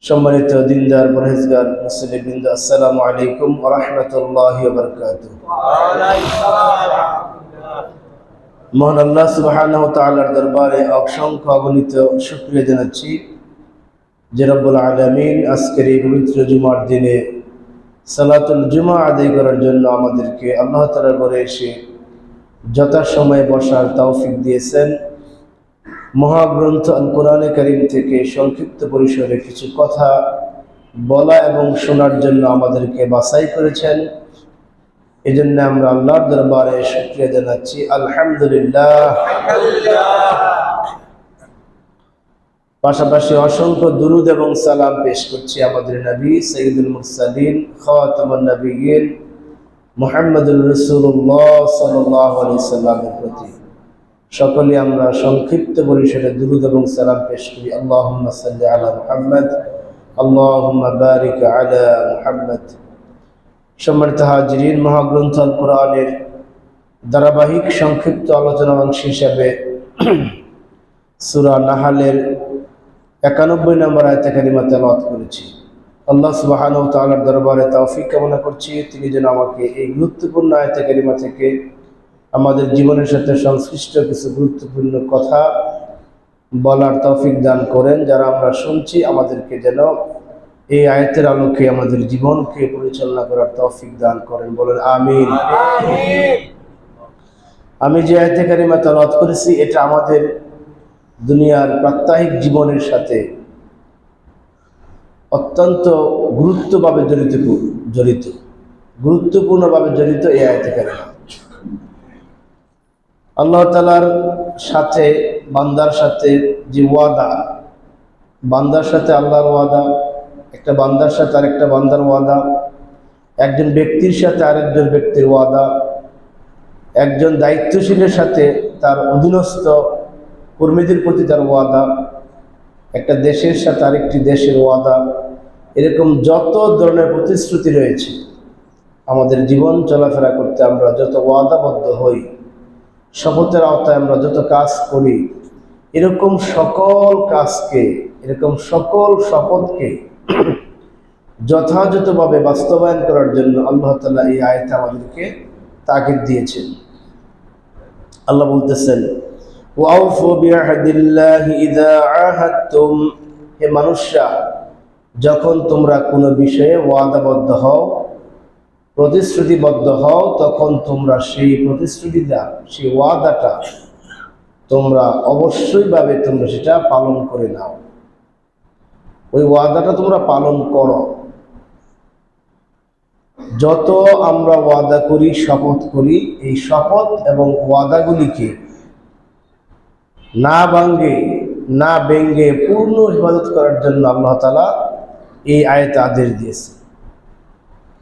সম্মানিত দিনদার পরহেজগার মুসলিমবৃন্দ, আসসালামু আলাইকুম ওয়া রাহমাতুল্লাহি ওয়া বারাকাতুহু। মহান আল্লাহ সুবহানাহু ওয়া তাআলার দরবারে অসংখ্য অগণিত শুকরিয়া জানাচ্ছি যে রব্বুল আলামিন আজকের এই পবিত্র জুমার দিনে সালাতুল জুমা আদায় করার জন্য আমাদেরকে আল্লাহ তাআলার ঘরে এসে যথাসময়ে বসার তৌফিক দিয়েছেন। মহাগ্রন্থ আল কোরআনে কারীম থেকে সংক্ষিপ্ত পরিসরে কিছু কথা বলা এবং শোনার জন্য আমাদেরকে বাছাই করেছেন। এজন্য আমরা আল্লাহর দরবারে শুকরিয়া জানাচ্ছি, আলহামদুলিল্লাহ। পাশাপাশি অসংখ্য দুরূদ এবং সালাম পেশ করছি আমাদের নবী সাইয়্যিদুল মুরসালিন খাতামুন নবিয়্যিন মুহাম্মদুর রাসূলুল্লাহ সাল্লাল্লাহু আলাইহি সাল্লামের প্রতি। সকলে আমরা সংক্ষিপ্ত পরিসরে দুরূদ এবং সালাম পেশ করি। আল্লাহুম্মা সাল্লি আলা মুহাম্মদ, আল্লাহুম্মা বারিক আলা মুহাম্মদ। সম্মানিত হাজিরিন, মহাগ্রন্থ আল কোরআনের ধারাবাহিক সংক্ষিপ্ত আলোচনা অংশ হিসাবে সূরা নাহলের 91 নম্বর আয়াতে কারিমা তেলাওয়াত করেছি। আল্লাহ সুবহানাহু ওয়া তাআলার দরবারে তৌফিক কামনা করছি তিনি যেন আমাকে এই গুরুত্বপূর্ণ আয়াতে কারিমা থেকে আমাদের জীবনের সাথে সংশ্লিষ্ট কিছু গুরুত্বপূর্ণ কথা বলার তৌফিক দান করেন। যারা আমরা শুনছি আমাদেরকে যেন এই আয়াতের আলোকে আমাদের জীবনকে পরিচালনা করার তৌফিক দান করেন, বলেন আমিন। আমি যে আয়াতে কারিমা তেলাওয়াত করেছি এটা আমাদের দুনিয়ার প্রাত্যহিক জীবনের সাথে অত্যন্ত গুরুত্বপূর্ণভাবে জড়িত এই আয়াতে কারিমা। আল্লাহ তাআলার সাথে বান্দার সাথে যে ওয়াদা, বান্দার সাথে আল্লাহর ওয়াদা, একটা বান্দার সাথে আরেকটা বান্দার ওয়াদা, একজন ব্যক্তির সাথে আরেকজন ব্যক্তির ওয়াদা, একজন দায়িত্বশীলের সাথে তার অধীনস্থ কর্মীদের প্রতি তার ওয়াদা, একটা দেশের সাথে আরেকটি দেশের ওয়াদা, এরকম যত ধরনের প্রতিশ্রুতি রয়েছে আমাদের জীবন চলাফেরা করতে আমরা যত ওয়াদাবদ্ধ হই, শপথের আওতায় আমরা যত কাজ করি, এরকম সকল শপথকে যথাযথভাবে বাস্তবায়ন করার জন্য আল্লাহ তাআলা এই আয়াতে আমাদেরকে তাকিদ দিয়েছেন। আল্লাহ বলতেছেন, ওয়াউফু বিআহদিল্লাহি ইযা আহাদতুম, হে মানুষরা যখন তোমরা কোনো বিষয়ে ওয়াদাবদ্ধ হও, প্রতিশ্রুতিবদ্ধ হও, তখন তোমরা সেই প্রতিশ্রুতিটা, সেই ওয়াদাটা তোমরা অবশ্যইভাবে তোমরা সেটা পালন করে নাও। ওই ওয়াদাটা তোমরা পালন করো। যত আমরা ওয়াদা করি, শপথ করি, এই শপথ এবং ওয়াদাগুলিকে না ভেঙে পূর্ণ হিফাজত করার জন্য আল্লাহ তাআলা এই আয়াতে আদেশ দিয়েছে।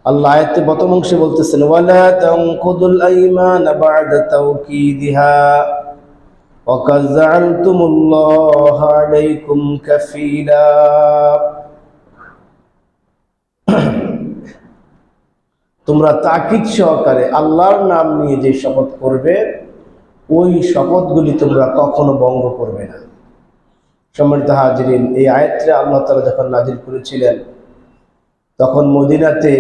আল্লাহ আয়াতে প্রথম অংশে বলতেছেন, ওয়ালা তানকুদুল আইমানা বা'দা তাওকীদিহা ওয়া কাদ জাআলতুমুল্লাহা আলাইকুম কাফীলা। তোমরা তাকিদ সহকারে আল্লাহর নাম নিয়ে যে শপথ করবে, ওই শপথগুলি তোমরা কখনো ভঙ্গ করবে না। সম্মানিত হাজিরিন, এই আয়াতটা আল্লাহ তাআলা যখন নাজিল করেছিলেন তখন মদিনাতে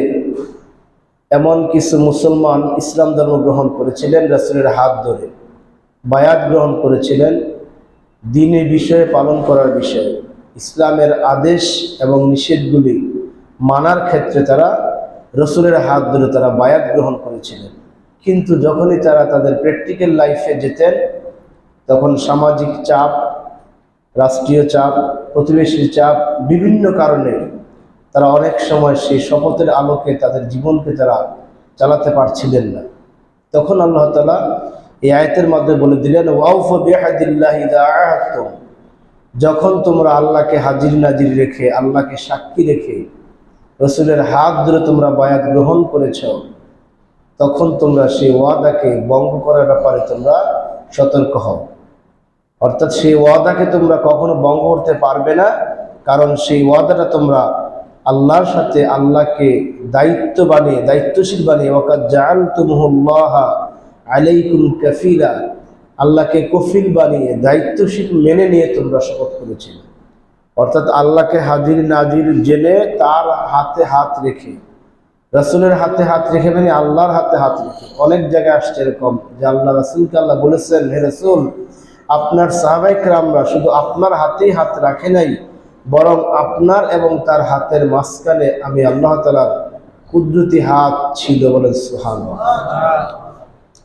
এমন কিছু মুসলমান ইসলাম ধর্ম গ্রহণ করেছিলেন, রাসূলের হাত ধরে বায়াত গ্রহণ করেছিলেন দ্বীনের বিষয়ে পালন করার বিষয়ে, ইসলামের আদেশ এবং নিষেধগুলি মানার ক্ষেত্রে তারা রাসূলের হাত ধরে তারা বায়াত গ্রহণ করেছিলেন। কিন্তু যখনই তারা তাদের প্র্যাকটিক্যাল লাইফে যেতেন তখন সামাজিক চাপ, রাষ্ট্রীয় চাপ, প্রতিবেশীর চাপ, বিভিন্ন কারণে তারা অনেক সময় সেই শপথের আলোকে তাদের জীবনকে তারা চালাতে পারছিলেন না। তখন আল্লাহ তাআলা এই আয়াতের মাধ্যমে বলে দিলেন, ওয়াউফু বিআহদিল্লাহি ইযা আহাদতুম, যখন তোমরা আল্লাহকে হাজির নাজির রেখে, আল্লাহকে সাক্ষী রেখে রাসূলের হাত ধরে তোমরা বায়াত গ্রহণ করেছ, তখন তোমরা সেই ওয়াদাকে ভঙ্গ করার ব্যাপারে তোমরা সতর্ক হও। অর্থাৎ সেই ওয়াদাকে তোমরা কখনো ভঙ্গ করতে পারবে না, কারণ সেই ওয়াদাটা তোমরা আল্লাহর সাথে আল্লাহকে দায়িত্বশীল বানিয়ে ওয়া কাদ জাআলতুমুল্লাহা আলাইকুম কাফীলা, আল্লাহকে কফিল বানিয়ে দায়িত্বশীল মেনে নিয়ে তোমরা শপথ করেছিলে। অর্থাৎ আল্লাহকে হাজির নাজির জেনে তার হাতে হাত রেখে, রাসূলের হাতে হাত রেখে মানে আল্লাহর হাতে হাত রেখে। অনেক জায়গায় আসছে এরকম যে আল্লাহ রাসূলকে আল্লাহ বলেছেন, হে রাসূল, আপনার সাহাবায়ে কেরামরা শুধু আপনার হাতেই হাত রাখে নাই, বরং আপনার এবং তার হাতের মাঝখানে আমি আল্লাহ তাআলার কুদরতি হাত ছিল। বলেন সুবহানাল্লাহ।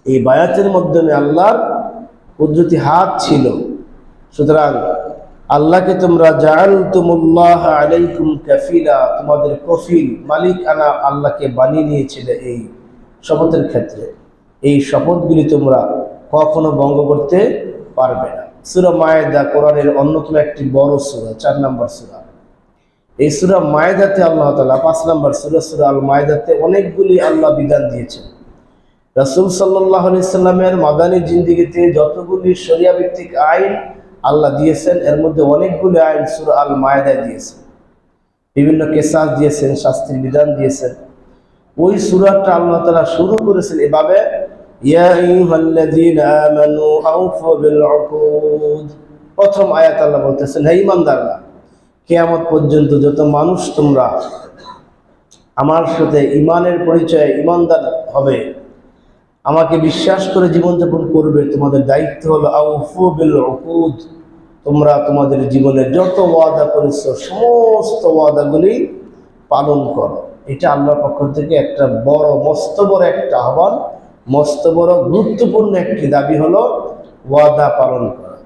এই বায়াতের মাধ্যমে আল্লাহর কুদরতি হাত ছিল। সুতরাং আল্লাহকে তোমরা জাআলতুমুল্লাহ আলাইকুম কাফিলা, তোমাদের কফিল মালিক আনা আল্লাহকে বানিয়ে নিয়েছিলে এই শপথের ক্ষেত্রে। এই শপথগুলি তোমরা কখনো ভঙ্গ করতে পারবে না। সূরা মায়েদা কোরআনের অন্যতম একটি বড় সূরা, 4 নম্বর সূরা। এই সূরা মায়েদাতে আল্লাহ তাআলা 5 নম্বর সূরা আল মায়েদাতে অনেকগুলি আল্লাহ বিধান দিয়েছেন। রাসূল সাল্লাল্লাহু আলাইহি সাল্লামের মাদানী জিন্দেগিতে যতগুলি শরিয়া ভিত্তিক আইন আল্লাহ দিয়েছেন, এর মধ্যে অনেকগুলি আইন সূরা আল মায়েদায় দিয়েছেন। বিভিন্ন কেসাস দিয়েছেন, শাস্তির বিধান দিয়েছেন। ওই সূরাটা আল্লাহ তাআলা শুরু করেছেন এভাবে, ইয়া আইয়ুহাল্লাযীনা আমানু আউফু বিল উকুদ। প্রথম আয়াত আল্লাহ বলতেছেন, হে ঈমানদাররা, কিয়ামত পর্যন্ত যত মানুষ তোমরা আমার সাথে ঈমানের পরিচয়ে ঈমানদার হবে, আমাকে বিশ্বাস করে জীবনযাপন করবে, তোমাদের দায়িত্ব হলো আউফু বিল উকুদ, তোমরা তোমাদের জীবনে যত ওয়াদা করেছো সমস্ত ওয়াদাগুলি পালন করো। এটা আল্লাহর পক্ষ থেকে একটা বড়, মস্ত বড় একটা আহ্বান, মস্ত বড় গুরুত্বপূর্ণ একটি দাবি হলো ওয়াদা পালন করা।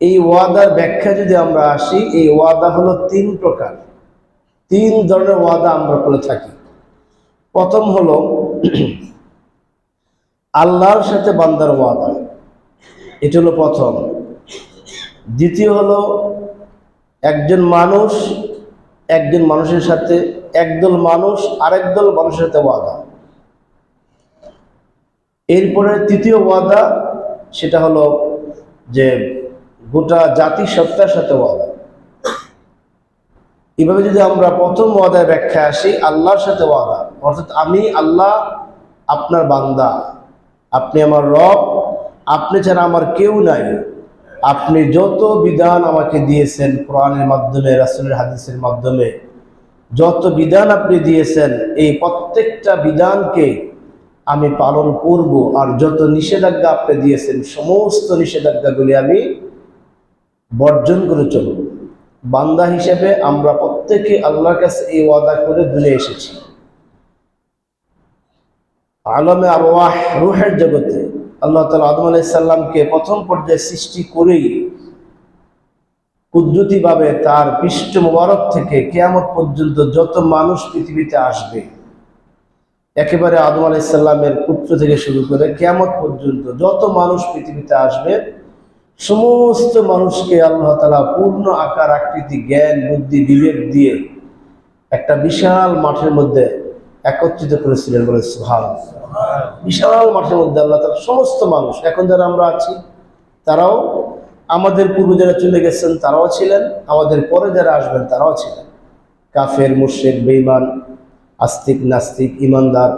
এই ওয়াদার ব্যাখ্যা যদি আমরা আসি, এই ওয়াদা হলো 3 প্রকার, 3 ধরনের ওয়াদা আমরা করে থাকি। প্রথম হলো আল্লাহর সাথে বান্দার ওয়াদা, এটা হলো প্রথম। দ্বিতীয় হলো একজন মানুষের সাথে, একদল মানুষ আরেক দল মানুষের সাথে ওয়াদা। এরপরে তৃতীয় ওয়াদা, সেটা হলো যে গোটা জাতি সত্তার সাথে ওয়াদা। এভাবে যদি আমরা প্রথম ওয়াদার ব্যাখ্যা আসি, আল্লাহর সাথে ওয়াদা, অর্থাৎ আমি আল্লাহ আপনার বান্দা, আপনি আমার রব, আপনি ছাড়া আমার কেউ নাই। আপনি যত বিধান আমাকে দিয়েছেন কোরআনের মাধ্যমে, রাসূলের হাদিসের মাধ্যমে, যত বিধান আপনি দিয়েছেন, এই প্রত্যেকটা বিধানকে আমি পালন করব। আর যত নিষেধাজ্ঞা আপনি দিয়েছেন, সমস্ত নিষেধাজ্ঞাগুলি আমি বর্জন করে চলব। বান্দা হিসেবে আমরা প্রত্যেকে আল্লাহর কাছে এই ওয়াদা করে দুনিয়া এসেছি। আলমে আরওয়াহ, রূহের জগতে আল্লাহ তাআলা আদম আলাইহিস সালামকে প্রথম পর্যায়ে সৃষ্টি করেই কুদরতিভাবে তার পৃষ্ঠ মোবারক থেকে কিয়ামত পর্যন্ত যত মানুষ পৃথিবীতে আসবে, একেবারে আদম আলাইহিস সালামের পুত্র থেকে শুরু করে কিয়ামত পর্যন্ত যত মানুষ পৃথিবীতে আসবে, সমস্ত মানুষকে আল্লাহ তাআলা পূর্ণ আকার আকৃতি, জ্ঞান, বুদ্ধি, বিবেক দিয়ে একটা বিশাল মাঠের মধ্যে একত্রিত করেছিলেন। বলে সুবহানাল্লাহ। বিশাল মাঠের মধ্যে আল্লাহ তাআলা সমস্ত মানুষ, এখন যারা আমরা আছি তারাও, আমাদের পূর্বে যারা চলে গেছেন তারাও ছিলেন, আমাদের পরে যারা আসবেন তারাও ছিলেন। কাফের, মুশরিক, বেঈমান, আস্তিক, নাস্তিক, ঈমানদার,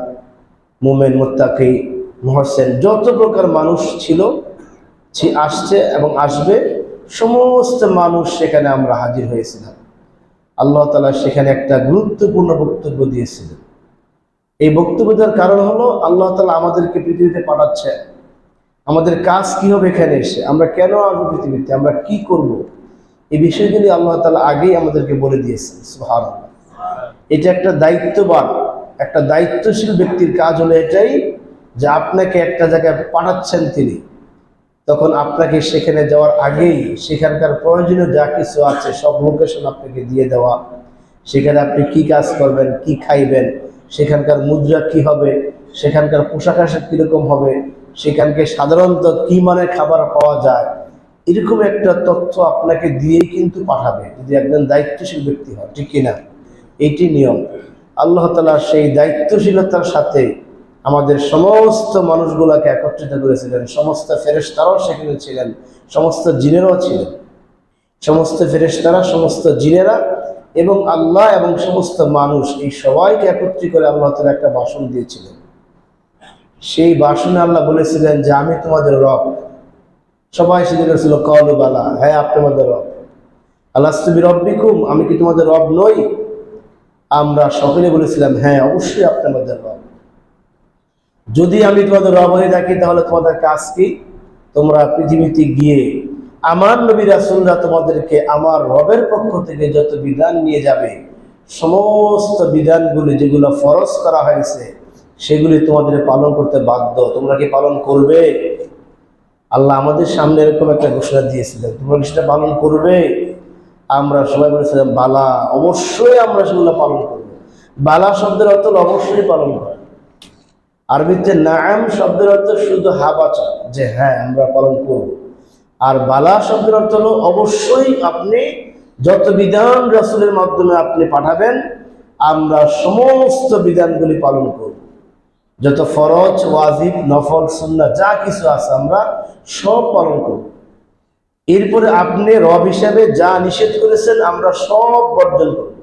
মুমিন, মুত্তাকি, মুহসিন, যত প্রকার মানুষ ছিল, আসছে এবং আসবে, সমস্ত মানুষ সেখানে আমরা হাজির হয়েছিলাম। আল্লাহ তাআলা সেখানে একটা গুরুত্বপূর্ণ বক্তব্য দিয়েছিলেন। এই বক্তব্য দেওয়ার কারণ হলো আল্লাহ তাআলা আমাদেরকে পৃথিবীতে পাঠাচ্ছেন। আমাদের কাজ কি হবে এখানে এসে, আমরা কেন আসবো পৃথিবীতে, আমরা কি করব, এই বিষয়গুলি আল্লাহ তাআলা আগেই আমাদেরকে বলে দিয়েছেন। সুবহানাল্লাহ। এটা একটা দায়িত্ববান, একটা দায়িত্বশীল ব্যক্তির কাজ হলো এটাই, যে আপনাকে একটা জায়গায় পাঠাচ্ছেন তিনি, তখন আপনাকে সেখানে যাওয়ার আগেই সেখানকার প্রয়োজনীয় যা কিছু আছে সব লোকেশন আপনাকে দিয়ে দেওয়া, সেখানে আপনি কি কাজ করবেন, কি খাইবেন, সেখানকার মুদ্রা কি হবে, সেখানকার পোশাক আশাক কীরকম হবে, সেখানকে সাধারণত কি মানের খাবার পাওয়া যায়, এরকম একটা তথ্য আপনাকে দিয়েই কিন্তু পাঠাবে, যদি একজন দায়িত্বশীল ব্যক্তি হয়, ঠিক কিনা? এইটি নিয়ম। আল্লাহ তাআলা সেই দায়িত্বশীলতার সাথে আমাদের সমস্ত মানুষগুলোকে একত্রিত করেছিলেন। সমস্ত ফেরেশতারাও সেখানে ছিলেন, সমস্ত জিনেরাও ছিলেন। সমস্ত ফেরেশতারা, সমস্ত জিনেরা এবং আল্লাহ এবং সমস্ত মানুষ, এই সবাইকে একত্রিত করে আল্লাহ তাআলা একটা ভাষণ দিয়েছিলেন। সেই ভাষণে আল্লাহ বলেছিলেন যে আমি তোমাদের রব। সবাই সেদিন ছিল কালু বালা, হ্যাঁ আপনি আমাদের রব। আলাস্তু বিরব্বিকুম, আমি কি তোমাদের রব নই? আমরা সকলে বলেছিলাম হ্যাঁ, অবশ্যই আপনি আমাদের রব। যদি আমি তোমাদের রব হয়ে থাকি তাহলে তোমাদের কাজ কি? তোমরা পৃথিবীতে গিয়ে আমার নবী রাসূলরা তোমাদেরকে আমার রবের পক্ষ থেকে যত বিধান নিয়ে যাবে, সমস্ত বিধানগুলি যেগুলো ফরজ করা হয়েছে সেগুলি তোমাদের পালন করতে বাধ্য। তোমরা কি পালন করবে? আল্লাহ আমাদের সামনে এরকম একটা ঘোষণা দিয়েছিলেন, তোমরা কি সেটা পালন করবে? আমরা সবাই বলেছিলাম বালা, অবশ্যই আমরা সেগুলো পালন করব। বালা শব্দের অর্থ অবশ্যই পালন করা। আরবিতে নাম শব্দের অর্থ শুধু হাবাচা, যে হ্যাঁ আমরা পালন করব। আর বালা শব্দের অর্থ হলো অবশ্যই আপনি যত বিধান রাসূলের মাধ্যমে আপনি পাঠাবেন আমরা সমস্ত বিধানগুলি পালন করব। যত ফরজ, ওয়াজিব, নফল, সুন্নাহ যা কিছু আছে আমরা সব পালন করব। এরপরে আপনি রব হিসাবে যা নিষেধ করেছেন আমরা সব বর্জন করব।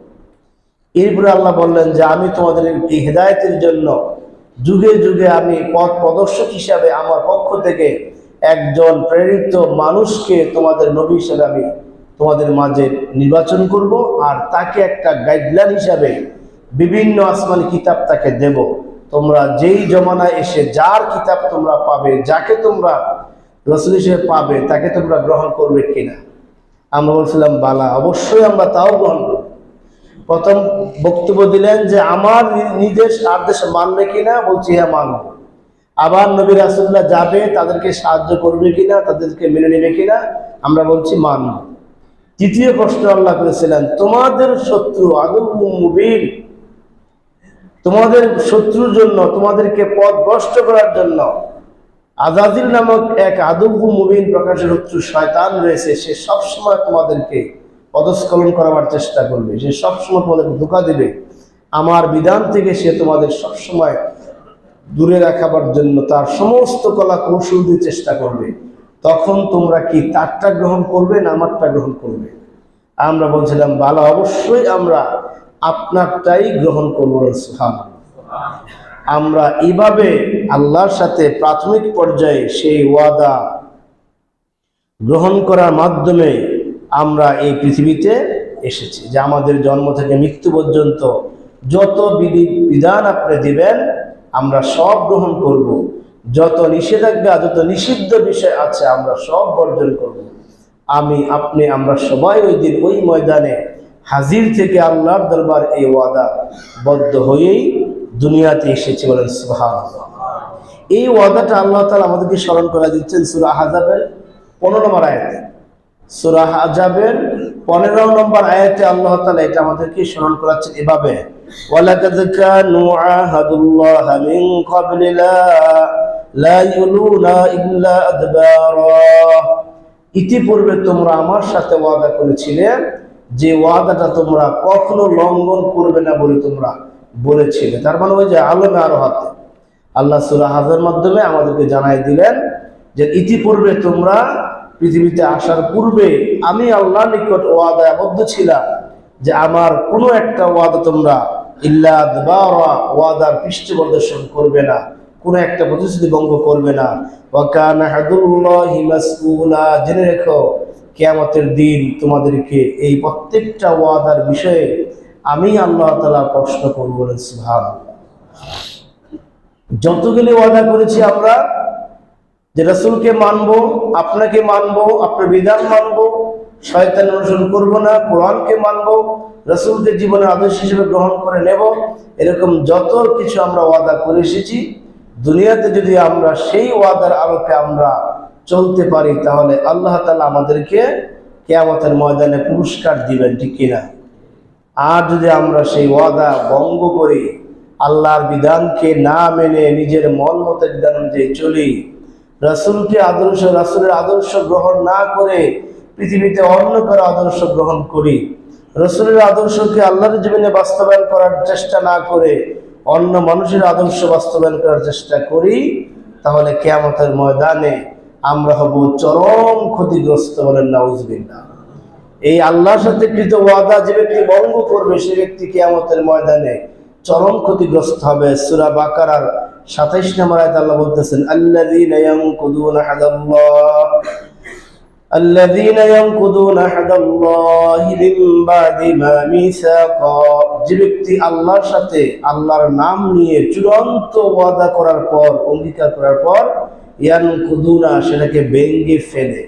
এরপরে আল্লাহ বললেন যে আমি তোমাদের এই হেদায়েতের জন্য যুগে যুগে আমি পথ প্রদর্শক হিসাবে আমার পক্ষ থেকে একজন প্রেরিত মানুষকে তোমাদের নবী হিসাবে আমি তোমাদের মাঝে নির্বাচন করব, আর তাকে একটা গাইডলাইন হিসাবে বিভিন্ন আসমানি কিতাব তাকে দেব। তোমরা যেই জমানায় এসে যার কিতাব তোমরা পাবে, যাকে তোমরা রাসূল হিসেবে পাবে, তাকে তোমরা গ্রহণ করবে কিনা? আমরা বলছিলাম বালা, অবশ্যই আমরা তাও গ্রহণ করব। প্রথম বক্তব্য দিলেন যে আমার নির্দেশ আদেশ মানবে কিনা? বলছি হ্যাঁ মানব। আবার নবী রাসূলুল্লাহ যাবে, তাদেরকে সাহায্য করবে কিনা, তাদেরকে মেনে নেবে কিনা? আমরা বলছি মানব। তৃতীয় প্রশ্ন আল্লাহ করেছিলেন তোমাদের শত্রু আদুউম মুবিন, তোমাদের শত্রুর জন্য, তোমাদেরকে পথভ্রষ্ট করার জন্য আযাজিল নামক এক আদুউম মুবিন প্রকাশের শত্রু শয়তান রয়েছে। সে সবসময় তোমাদেরকে পদস্খলন করার চেষ্টা করবে, সে সবসময় তোমাদেরকে ধোঁকা দেবে। আমার বিধান থেকে সে তোমাদের সবসময় দূরে রাখাবার জন্য তার সমস্ত কলা কৌশল দিয়ে চেষ্টা করবে। তখন তোমরা কি তারটা গ্রহণ করবে না আমারটা গ্রহণ করবে? আমরা বলছিলাম ভালো, অবশ্যই আমরা আপনারটাই গ্রহণ করবো। সুবহানাল্লাহ। আমরা এইভাবে আল্লাহর সাথে প্রাথমিক পর্যায়ে সেই ওয়াদা গ্রহণ করার মাধ্যমে আমরা এই পৃথিবীতে এসেছি, যে আমাদের জন্ম থেকে মৃত্যু পর্যন্ত যত বিধান আপনি দিবেন আমরা সব গ্রহণ করব। যত নিষেধাজ্ঞা, যত নিষিদ্ধ বিষয় আছে আমরা সব বর্জন করব। আমি, আপনি, আমরা সবাই ওই দিন ওই ময়দানে হাজির থেকে আল্লাহর দরবার এই ওয়াদা বদ্ধ হয়েই দুনিয়াতে এসেছি। বলেন সুবহানাল্লাহ। এই ওয়াদাটা আল্লাহ তাআলা আমাদেরকে স্মরণ করা দিচ্ছেন সূরা আহজাবের 15 নম্বর আয়াতে। সূরা আহজাবের 15 নম্বর আয়াতে আল্লাহ তাআলা এটা আমাদেরকে স্মরণ করাচ্ছেন এভাবে, ওয়ালাকাদ কানু আহাদুল্লাহ মিন ক্বাবলি লা ইউলুনা ইল্লা আদবারা। ইতিপূর্বে তোমরা আমার সাথে ওয়াদা করেছিলে, যে ওয়াদাটা তোমরা কখনো লঙ্ঘন করবে না বলে তোমরা বলেছিলে। তার মানে ওই যে আলমে আরো হাতে আল্লাহ সূরা আহজাবের মাধ্যমে আমাদেরকে জানাই দিলেন যে ইতিপূর্বে তোমরা পৃথিবীতে আসার পূর্বে আমি আল্লাহর নিকট ওয়াদায় আবদ্ধ ছিলাম যে আমার কোনো একটা ওয়াদা তোমরা ইল্লা আদবারা, ওয়াদার পৃষ্ঠ প্রদর্শন করবে না, কোনো একটা প্রতিশ্রুতি ভঙ্গ করবে না। ওয়া কানা আহাদুল্লাহি মাসউলা, জেনে রেখো কিয়ামতের দিন তোমাদেরকে এই প্রত্যেকটা ওয়াদার বিষয়ে আমি আল্লাহ তাআলা প্রশ্ন করব। বলেন সুবহানাল্লাহ। যতগুলি ওয়াদা করেছি আমরা, যে রাসূলকে মানবো, আপনাকে মানবো, আপনার বিধান মানবো, শয়তানের অনুসরণ করবো না, কোরআনকে মানবো, রাসূলকে জীবনের আদর্শ হিসেবে গ্রহণ করে নেব, এরকম যত কিছু আমরা ওয়াদা করে এসেছি, দুনিয়াতে যদি আমরা সেই ওয়াদার আলোকে আমরা চলতে পারি তাহলে আল্লাহ তাআলা আমাদেরকে কিয়ামতের ময়দানে পুরস্কার দিবেন, ঠিক কিনা? আর যদি আমরা সেই ওয়াদা ভঙ্গ করি, আল্লাহর বিধানকে না মেনে নিজের মন মতো বিধান অনুযায়ী চলি, রাসূলকে আদর্শ, রাসূলের আদর্শ গ্রহণ না করে পৃথিবীতে অন্য কারো আদর্শ গ্রহণ করি, রাসূলের আদর্শকে আল্লাহর জীবনে বাস্তবায়ন করার চেষ্টা না করে অন্য মানুষের আদর্শ বাস্তবায়ন করার চেষ্টা করি, তাহলে কিয়ামতের ময়দানে আমরা হব চরম ক্ষতিগ্রস্ত। বলেন নাউজুবিল্লাহ। এই আল্লাহর সাথে কৃত ওয়াদা যে ব্যক্তি ভঙ্গ করবে সে ব্যক্তি কিয়ামতের ময়দানে চরম ক্ষতিগ্রস্ত হবে। সূরা বাকারার 27 নম্বর আয়াতে আল্লাহ বলতেছেন, আল্লাযীনা ইয়ানকুদুনা আহাদাল্লাহ, আল্লাযীনা ইয়ানকুদুনা আহদাল্লাহি মিন বাদি মা মিসাকা, যে ব্যক্তি আল্লাহর সাথে আল্লাহর নাম নিয়ে চূড়ান্ত ওয়াদা করার পর, অঙ্গীকার করার পর, ইয়ানকুদুনা সেটাকে ভেঙে ফেলে।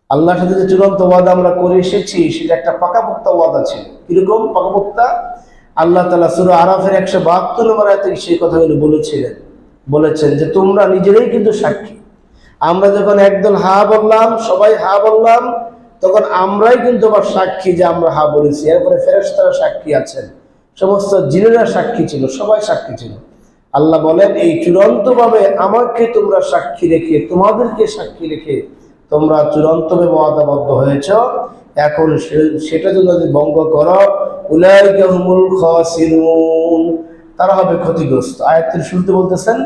আল্লাহর সাথে যে চূড়ান্ত ওয়াদা আমরা করে এসেছি সেটা একটা পাকাপোক্তা ওয়াদা ছিল। কিরকম পাকাপোক্তা? আল্লাহ তাআলা সূরা আরাফের 172 নম্বর আয়াতে সেই কথাগুলো বলেছেন যে তোমরা নিজেরাই কিন্তু সাক্ষী। আমরা যখন একদল হা বললাম, সবাই হা বললাম, তখন আমরাই কিন্তু আবার সাক্ষী যে আমরা হা বলেছি। এরপরে ফেরেশতারা সাক্ষী আছেন, সমস্ত জিনেরা সাক্ষী ছিল, সবাই সাক্ষী ছিল। আল্লাহ বলেন এই চূড়ান্তভাবে আমাকে তোমরা সাক্ষী রেখে, তোমাদেরকে সাক্ষী রেখে তোমরা চূড়ান্তভাবে ওয়াদাবদ্ধ হয়েছ, এখন সেটা যদি ভঙ্গ করো, উলাইকা হুমুল খাসিরুন, তারা হবে ক্ষতিগ্রস্ত। আয়াতের শুরুতে বলতেছেন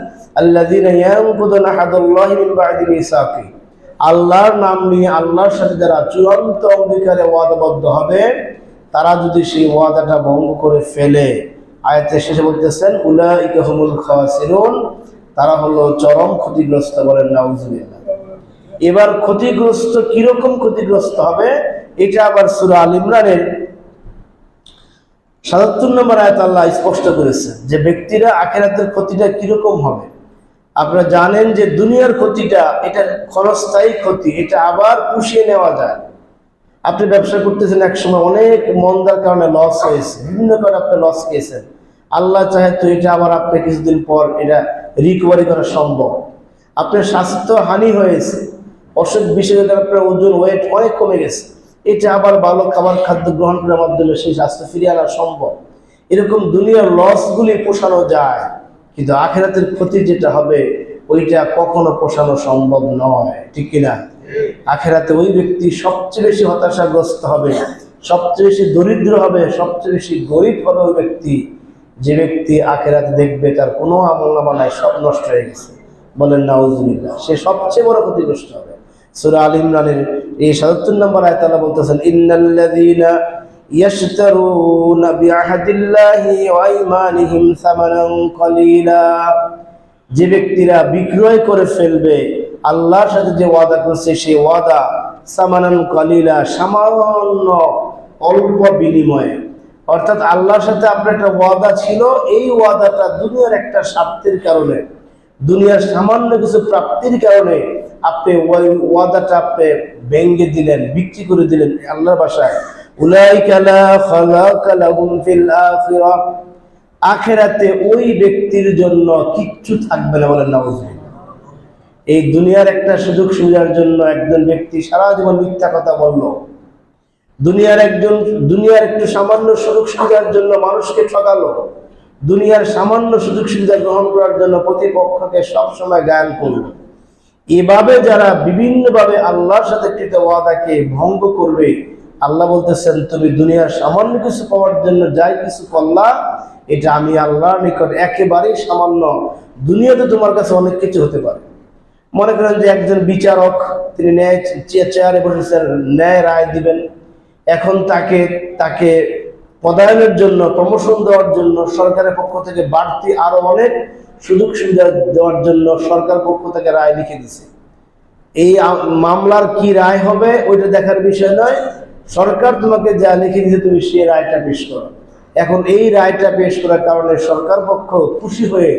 আল্লাযীনা ইয়ানকুদুনা আহদাল্লাহি মিন বাদি মিসাকি, আল্লাহর নাম নিয়ে আল্লাহর সাথে যারা চূড়ান্ত অঙ্গীকারে ওয়াদাবদ্ধ হবে, তারা যদি সেই ওয়াদাটা ভঙ্গ করে ফেলে, আয়াতের শেষে বলতেছেন উলাইকা হুমুল খাসিরুন, তারা হলো চরম ক্ষতিগ্রস্ত। বলেন নাউযুবিল্লাহ। এবার ক্ষতিগ্রস্ত কিরকম ক্ষতিগ্রস্ত হবে, এটা আবার সূরা আল ইমরানের ৭৭ নম্বর আয়াত আল্লাহ স্পষ্ট করেছেন যে ব্যক্তিরা আখিরাতের ক্ষতিটা কিরকম হবে। আপনারা জানেন যে দুনিয়ার ক্ষতিটা এটা ক্ষণস্থায়ী ক্ষতি, এটা আবার পুষিয়ে নেওয়া যায়। আপনি ব্যবসা করতেছেন, এক সময় অনেক মন্দার কারণে লস হয়েছে, বিভিন্ন কারণে আপনি লস খেয়েছেন, আল্লাহ চাহে তো এটা আবার আপনি কিছুদিন পর এটা রিকভারি করা সম্ভব। আপনার স্বাস্থ্য হানি হয়েছে, অসুখ বিসুখের কারণে আপনার ওজন ওয়েট অনেক কমে গেছে, এটা আবার ভালো খাবার খাদ্য গ্রহণ করার মাধ্যমে সেই স্বাস্থ্য ফিরিয়ে আনা সম্ভব। এরকম দুনিয়ার লসগুলি পোষানো যায়, কিন্তু আখিরাতের ক্ষতি যেটা হবে ওইটা কখনো পোষানো সম্ভব নয়, ঠিক কিনা? আখিরাতে ওই ব্যক্তি সবচেয়ে বেশি হতাশাগ্রস্ত হবে, সবচেয়ে বেশি দরিদ্র হবে, সবচেয়ে বেশি গরিব হবে ওই ব্যক্তি যে ব্যক্তি আখিরাতে দেখবে তার কোনো আমলনামা নাই, সব নষ্ট হয়ে গেছে। বলেন নাউযুবিল্লাহ। সে সবচেয়ে বড় ক্ষতিগ্রস্ত হবে। সূরা আল ইমরানের এই ৭৭ নম্বর আয়াতে আল্লাহ বলতেছেন ইন্নাল্লাযীনা ইয়াশতারুনা বিআহদিল্লাহি ওয়া আইমানিহিম সামানান কলিলা, যে ব্যক্তিরা বিক্রয় করে ফেলবে আল্লাহর সাথে যে ওয়াদা করছে সেই ওয়াদা, সামানান কলিলা, সামান্য অল্প বিনিময়ে। অর্থাৎ আল্লাহর সাথে আপনার একটা ওয়াদা ছিল, এই ওয়াদাটা দুনিয়ার একটা স্বার্থের কারণে, দুনিয়ার সামান্য কিছু প্রাপ্তির কারণে আপনি ওই ওয়াদাটা আপনি ভেঙে দিলেন, বিক্রি করে দিলেন। আল্লাহর ভাষায় উলাইকা লা খালাকা লাহুম ফিল আখিরাহ, আখিরাতে ওই ব্যক্তির জন্য কিচ্ছু থাকবে না। বলেন নাউযুবিল্লাহ। এই দুনিয়ার একটা সুযোগ সুবিধার জন্য একজন ব্যক্তি সারা জীবন মিথ্যা কথা বলল, দুনিয়ার একটু সামান্য সুযোগ সুবিধার জন্য মানুষকে ঠকালো, দুনিয়ার সামান্য সুযোগ সুবিধা গ্রহণ করার জন্য প্রতিপক্ষকে সবসময় গায়েল করলো। এভাবে যারা বিভিন্নভাবে আল্লাহর সাথে কৃত ওয়াদাকে ভঙ্গ করবে, আল্লাহ বলতেছেন তুমি দুনিয়ার সামান্য কিছু পাওয়ার জন্য যাই কিছু করলা, এটা আমি আল্লাহর নিকট একেবারেই সামান্য। দুনিয়াতে তোমার কাছে অনেক কিছু হতে পারে। মনে করেন যে একজন বিচারক, তিনি ন্যায় চেয়ারে বসেছেন, ন্যায় রায় দিবেন। এখন তাকে পদায়নের জন্য, প্রমোশন দেওয়ার জন্য সরকারের পক্ষ থেকে বাড়তি আরো অনেক সুযোগ সুবিধা দেওয়ার জন্য সরকার পক্ষ থেকে রায় লিখে দিছে। এই মামলার কি রায় হবে ওইটা দেখার বিষয় নয়, সরকার তোমাকে যা লিখে দিয়েছে তুমি সেই রায়টা পেশ করো। এখন এই রায়টা পেশ করার কারণে সরকার পক্ষ খুশি হয়ে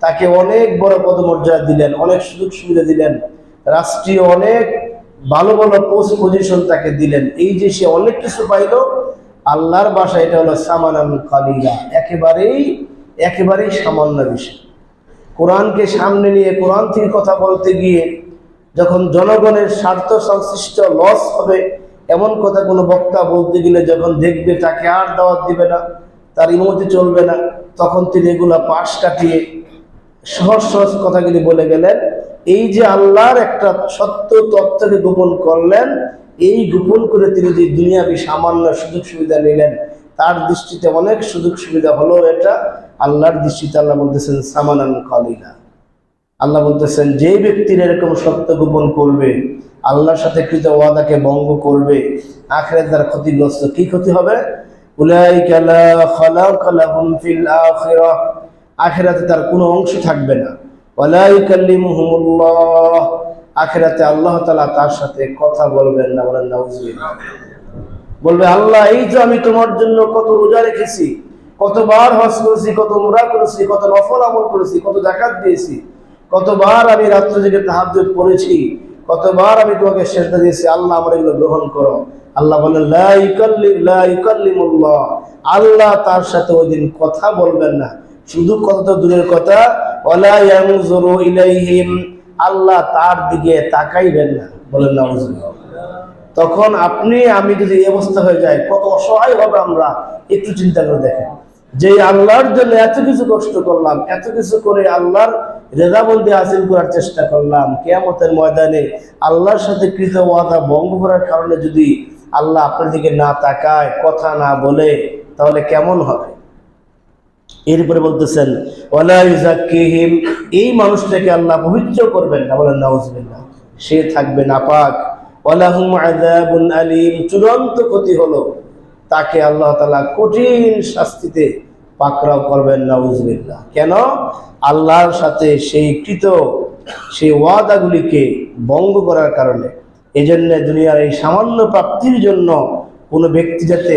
তাকে অনেক বড় পদমর্যাদা দিলেন, অনেক সুযোগ সুবিধা দিলেন, রাষ্ট্রীয় অনেক ভালো ভালো পোস্ট পজিশন তাকে দিলেন। এই যে সে অনেক কিছু পাইল, আল্লাহর ভাষায় এটা হলো সামানান কালিলা, একেবারেই সামান্য বিষয়। কোরআনকে সামনে নিয়ে কোরআন থেকে কথা বলতে গিয়ে যখন জনগণের স্বার্থ সংশ্লিষ্ট লস হবে এমন কথা কোনো বক্তা বলতে গেলে যখন দেখবে তাকে আর দাওয়াত দিবে না, তার ইমতি চলবে না, তখন তিনি এগুলা পাশ কাটিয়ে সহজ সহজ কথাগুলি বলে গেলেন। এই যে আল্লাহর একটা সত্য তথ্যকে গোপন করলেন, এই গোপন করে তিনি যে দুনিয়াবি সামান্য সুযোগ সুবিধা নিলেন, তার দৃষ্টিতে অনেক সুযোগ সুবিধা হলো এটা, আল্লাহর দৃষ্টিতে আল্লাহ বলতেছেন সামানান কালিলা। আল্লাহ বলতেছেন যে ব্যক্তির এরকম সত্য গোপন করবে, আল্লাহর সাথে কৃত ওয়াদাকে ভঙ্গ করবে, আখিরাতে তার ক্ষতিগ্রস্ত। কি ক্ষতি হবে? উলাইকা লা খালাকা লাহুম ফিল আখিরাহ, আখিরাতে তার কোনো অংশ থাকবে না। ওয়ালা ইউকাল্লিমুহুমুল্লাহ, আখিরাতে আল্লাহ তাআলা তার সাথে কথা বলবেন না, বলেন নাউজুবিল্লাহ। বলবে আল্লাহ এই যে আমি তোমার জন্য কত রোজা রেখেছি, কতবার হজ করেছি, কত উমরা করেছি, কত নফল আমল করেছি, কত যাকাত দিয়েছি, কতবার আমি রাত্রে জেগে তাহাজ্জুদ পড়েছি, কতবার আমি তোমাকে সিজদা দিয়েছি, আল্লাহ আমার এগুলো গ্রহণ করো। আল্লাহ বলেন লা ইউকাল্লিমুল্লাহ, আল্লাহ তার সাথে ওই দিন কথা বলবেন না। শুধু কথা তো দূরের কথা, ওয়ালা ইয়ানজুরু ইলাইহিম, আল্লাহ তার দিকে তাকাইবেন না, বলেন নাউজুবিল্লাহ। তখন আপনি আমি যদি এই অবস্থা হয়ে যায়, কত অসহায় হবে আমরা। একটু চিন্তা করে দেখেন, যে আল্লাহর জন্য এত কিছু কষ্ট করলাম, এত কিছু করে আল্লাহর রেজাবন্দি হাসিল করার চেষ্টা করলাম, কিয়ামতের ময়দানে আল্লাহর সাথে কৃত ওয়াদা ভঙ্গ করার কারণে যদি আল্লাহ আপনার দিকে না তাকায়, কথা না বলে, তাহলে কেমন হবে? এরপরে বলতেছেন ওয়ালা ইউযাক্কিহিম, এই মানুষটাকে আল্লাহ পবিত্র করবেন না, বলেন নাউজুবিল্লাহ। সে থাকবে নাপাক। ওয়ালাহুম আযাবুন আলীম, চূড়ান্ত ক্ষতি হলো, তাকে আল্লাহ তাআলা কঠিন শাস্তিতে পাকড়াও করবেন, নাউজুবিল্লাহ। কেন? আল্লাহর সাথে সেই ওয়াদাগুলিকে ভঙ্গ করার কারণে। এজন্য দুনিয়ার এই সামান্য প্রাপ্তির জন্য কোনো ব্যক্তি যাতে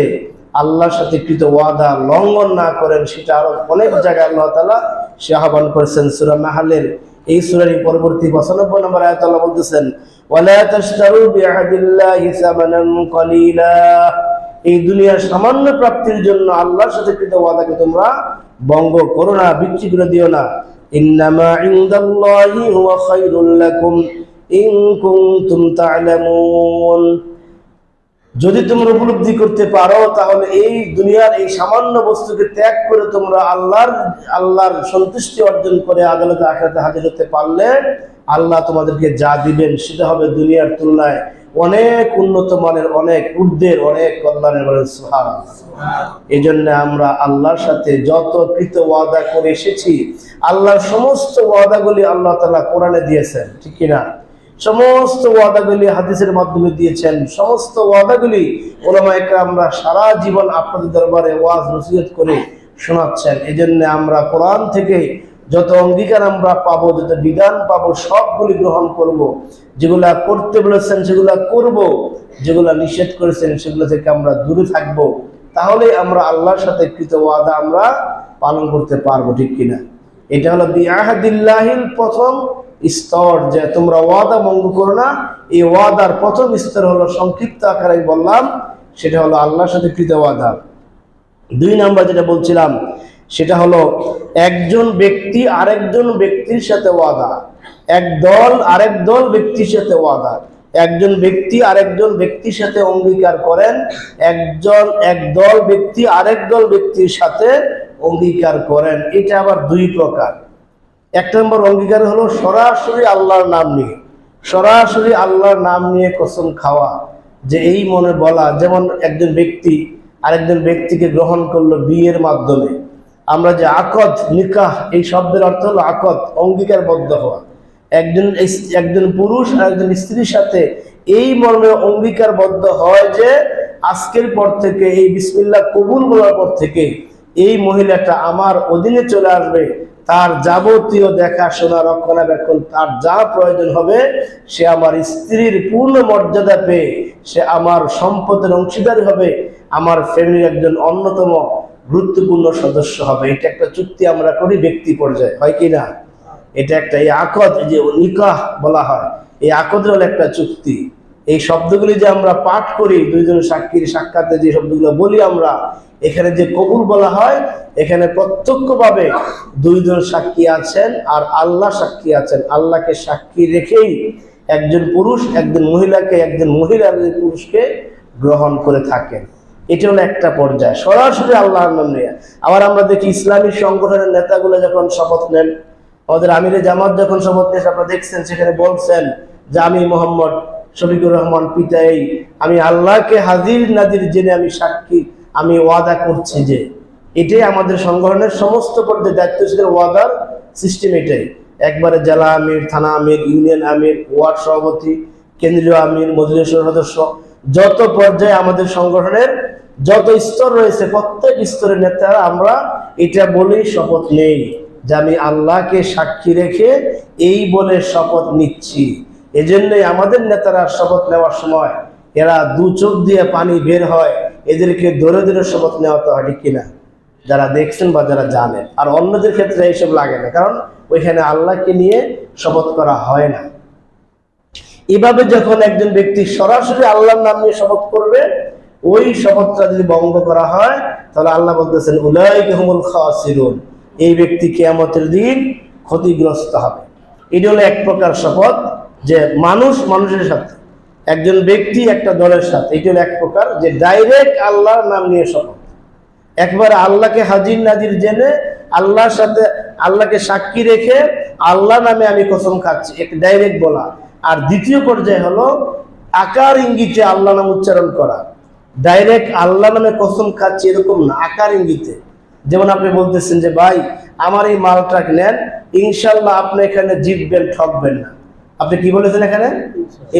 আল্লাহর সাথে কৃত ওয়াদা লঙ্ঘন না করেন, সেটা আরো অনেক জায়গায় আল্লাহ তাআলা সে আহ্বান করেছেন। সূরা নাহলের এই সূরার পরবর্তী 95 নম্বর আয়াতে আল্লাহ বলতেছেন ওয়ালা তাশতারু বিআহদিল্লাহি সামানান কলিলা, এই দুনিয়ার সামান্য প্রাপ্তির জন্য আল্লাহর সাথে কৃত ওয়াদাকে তোমরা ভঙ্গ করো না, বিক্রি করে দিও না। ইন্নামা ইনদাল্লাহি হুয়া খায়রুল লাকুম ইন কুনতুম তা'লামুন, যদি তোমরা উপলব্ধি করতে পারো, তাহলে এই দুনিয়ার এই সামান্য বস্তুকে ত্যাগ করে তোমরা আল্লাহর সন্তুষ্টি অর্জন করে আদালতে আখিরাতে হাজির হতে পারলে আল্লাহ তোমাদেরকে যা দিবেন সেটা হবে দুনিয়ার তুলনায় অনেক উন্নত মানের, অনেক ঊর্ধ্বের, অনেক কল্যাণের। বলেন সুবহানাল্লাহ। এই জন্য আমরা আল্লাহর সাথে যত কৃত ওয়াদা করে এসেছি, আল্লাহর সমস্ত ওয়াদাগুলি আল্লাহ তাআলা কোরআনে দিয়েছেন, ঠিক কিনা? সমস্ত ওয়াদাগুলি হাদিসের মাধ্যমে দিয়েছেন, সমস্ত ওয়াদাগুলি উলামায়ে কেরামরা সারা জীবন আপনাদের দরবারে ওয়াজ নসিহত করে শোনাচ্ছেন। এজন্য আমরা কোরআন থেকে যত অঙ্গীকার আমরা পাবো, যত বিধান পাবো, সবগুলি গ্রহণ করব। যেগুলা করতে বলেছেন সেগুলা করব, যেগুলা নিষেধ করেছেন সেগুলো থেকে আমরা দূরে থাকবো। তাহলে আমরা আল্লাহর সাথে কৃত ওয়াদা আমরা পালন করতে পারবো, ঠিক কিনা? এটা হলো বিআহদিল্লাহিল প্রথম স্তর, যে তোমরা ওয়াদা ভঙ্গ করো না। এই ওয়াদার প্রথম স্তর হলো, সংক্ষিপ্ত আকারে বললাম, সেটা হলো আল্লাহর সাথে কৃত ওয়াদা। 2 নাম্বার যেটা বলছিলাম সেটা হলো একজন ব্যক্তি আরেকজন ব্যক্তির সাথে ওয়াদা, এক দল আরেক দল ব্যক্তির সাথে ওয়াদা। একজন ব্যক্তি আরেকজন ব্যক্তির সাথে অঙ্গীকার করেন, এক দল ব্যক্তি আরেক দল ব্যক্তির সাথে অঙ্গীকার করেন। এটা আবার 2 প্রকার। 1 নম্বর অঙ্গীকার হলো সরাসরি আল্লাহর নাম নিয়ে, সরাসরি আল্লাহর নাম নিয়ে কসম খাওয়া, যে এই মনে বলা, যেমন একজন ব্যক্তি আরেকজন ব্যক্তিকে গ্রহণ করলো বিয়ের মাধ্যমে। আমরা যে আকদ, নিকাহ, এই শব্দের অর্থ হলো আকদ, অঙ্গীকারবদ্ধ হওয়া। একজন পুরুষ আর একজন স্ত্রীর সাথে এই মর্মে অঙ্গীকারবদ্ধ হয় যে আজকের পর থেকে, এই বিসমিল্লাহ কবুল বলার পর থেকে এই মহিলাটা আমার অধীনে চলে আসবে, তার যাবতীয় দেখাশোনা, রক্ষণাবেক্ষণ, তার যা প্রয়োজন হবে, সে আমার স্ত্রীর পূর্ণ মর্যাদা পেয়ে সে আমার সম্পদের অংশীদার হবে, আমার ফ্যামিলির একজন অন্যতম গুরুত্বপূর্ণ সদস্য হবে। এটা একটা চুক্তি আমরা করি ব্যক্তি পর্যায়ে, হয় কি না? এটা একটা, এই আকদ, যে নিকাহ বলা হয়, এই আকদের হলো একটা চুক্তি। এই শব্দগুলি যে আমরা পাঠ করি, 2 জন সাক্ষীর সাক্ষাতে যে শব্দগুলো বলি আমরা, এখানে যে কবুল বলা হয়, এখানে প্রত্যক্ষভাবে 2 জন সাক্ষী আছেন আর আল্লাহ সাক্ষী আছেন। আল্লাহকে সাক্ষী রেখেই একজন পুরুষ একজন মহিলাকে, একজন মহিলা একজন পুরুষকে গ্রহণ করে থাকেন। এটা হলো একটা পর্যায়, সরাসরি আল্লাহর নাম নিয়ে। আবার আমরা দেখি ইসলামী সংগঠনের নেতাগুলো যখন শপথ নেন, আমাদের আমিরে জামাত যখন শপথ নেন, আপনারা দেখছেন সেখানে বলছেন যে আমি মোহাম্মদ শফিকুর রহমান পিতাই, আমি আল্লাহকে হাজির নাজির জেনে আমি সাক্ষী, আমি ওয়াদা করছি যে। এটাই আমাদের সংগঠনের সমস্ত পর্যায়ে দায়িত্বশীলের ওয়াদার সিস্টেম এটাই। একবারে জেলা আমির, থানা আমির, ইউনিয়ন আমির, ওয়ার্ড সভাপতি, কেন্দ্রীয় আমির, মজলিসের সদস্য, যত পর্যায়ে আমাদের সংগঠনের যত স্তর রয়েছে, প্রত্যেক স্তরের নেতারা আমরা এটা বলেই শপথ নেই যে আমি আল্লাহকে সাক্ষী রেখে এই বলে শপথ নিচ্ছি, এজন্যই আমাদের নেতারা শপথ নেওয়ার সময় এরা দু চোখ দিয়ে পানি বের হয়, এদেরকে ধরে ধরে শপথ নেওয়া তো হয়, ঠিক কিনা? যারা দেখছেন বা যারা জানেন। আর অন্যদের ক্ষেত্রে এইসব লাগে না, কারণ ওইখানে আল্লাহকে নিয়ে শপথ করা হয় না। এভাবে যখন একজন ব্যক্তি সরাসরি আল্লাহর নাম নিয়ে শপথ করবে, ওই শপথটা যদি ভঙ্গ করা হয় তাহলে আল্লাহ বলতেছেন উলাইকা হুমুল খাসিরুন, এই ব্যক্তি কিয়ামতের দিন ক্ষতিগ্রস্ত হবে। এটা হলো এক প্রকার শপথ, যে মানুষ মানুষের সাথে, একজন ব্যক্তি একটা দলের সাথে, এটা হলো এক প্রকার, যে ডাইরেক্ট আল্লাহর নাম নিয়ে শপথ, একবার আল্লাহকে হাজির নাজির জেনে আল্লাহর সাথে আল্লাহকে সাক্ষী রেখে আল্লাহ নামে আমি কসম খাচ্ছি, এক ডাইরেক্ট বলা। আর দ্বিতীয় পর্যায়ে হলো আকার ইঙ্গিতে আল্লাহ নাম উচ্চারণ করা। ডাইরেক্ট আল্লাহ নামে কসম খাচ্ছি এরকম না, আকার ইঙ্গিতে। যেমন আপনি বলতেছেন যে ভাই আমার এই মালটা নেন, ইনশাল্লাহ আপনি এখানে জিতবেন, ঠকবেন না। আপনি কি বলেছেন এখানে?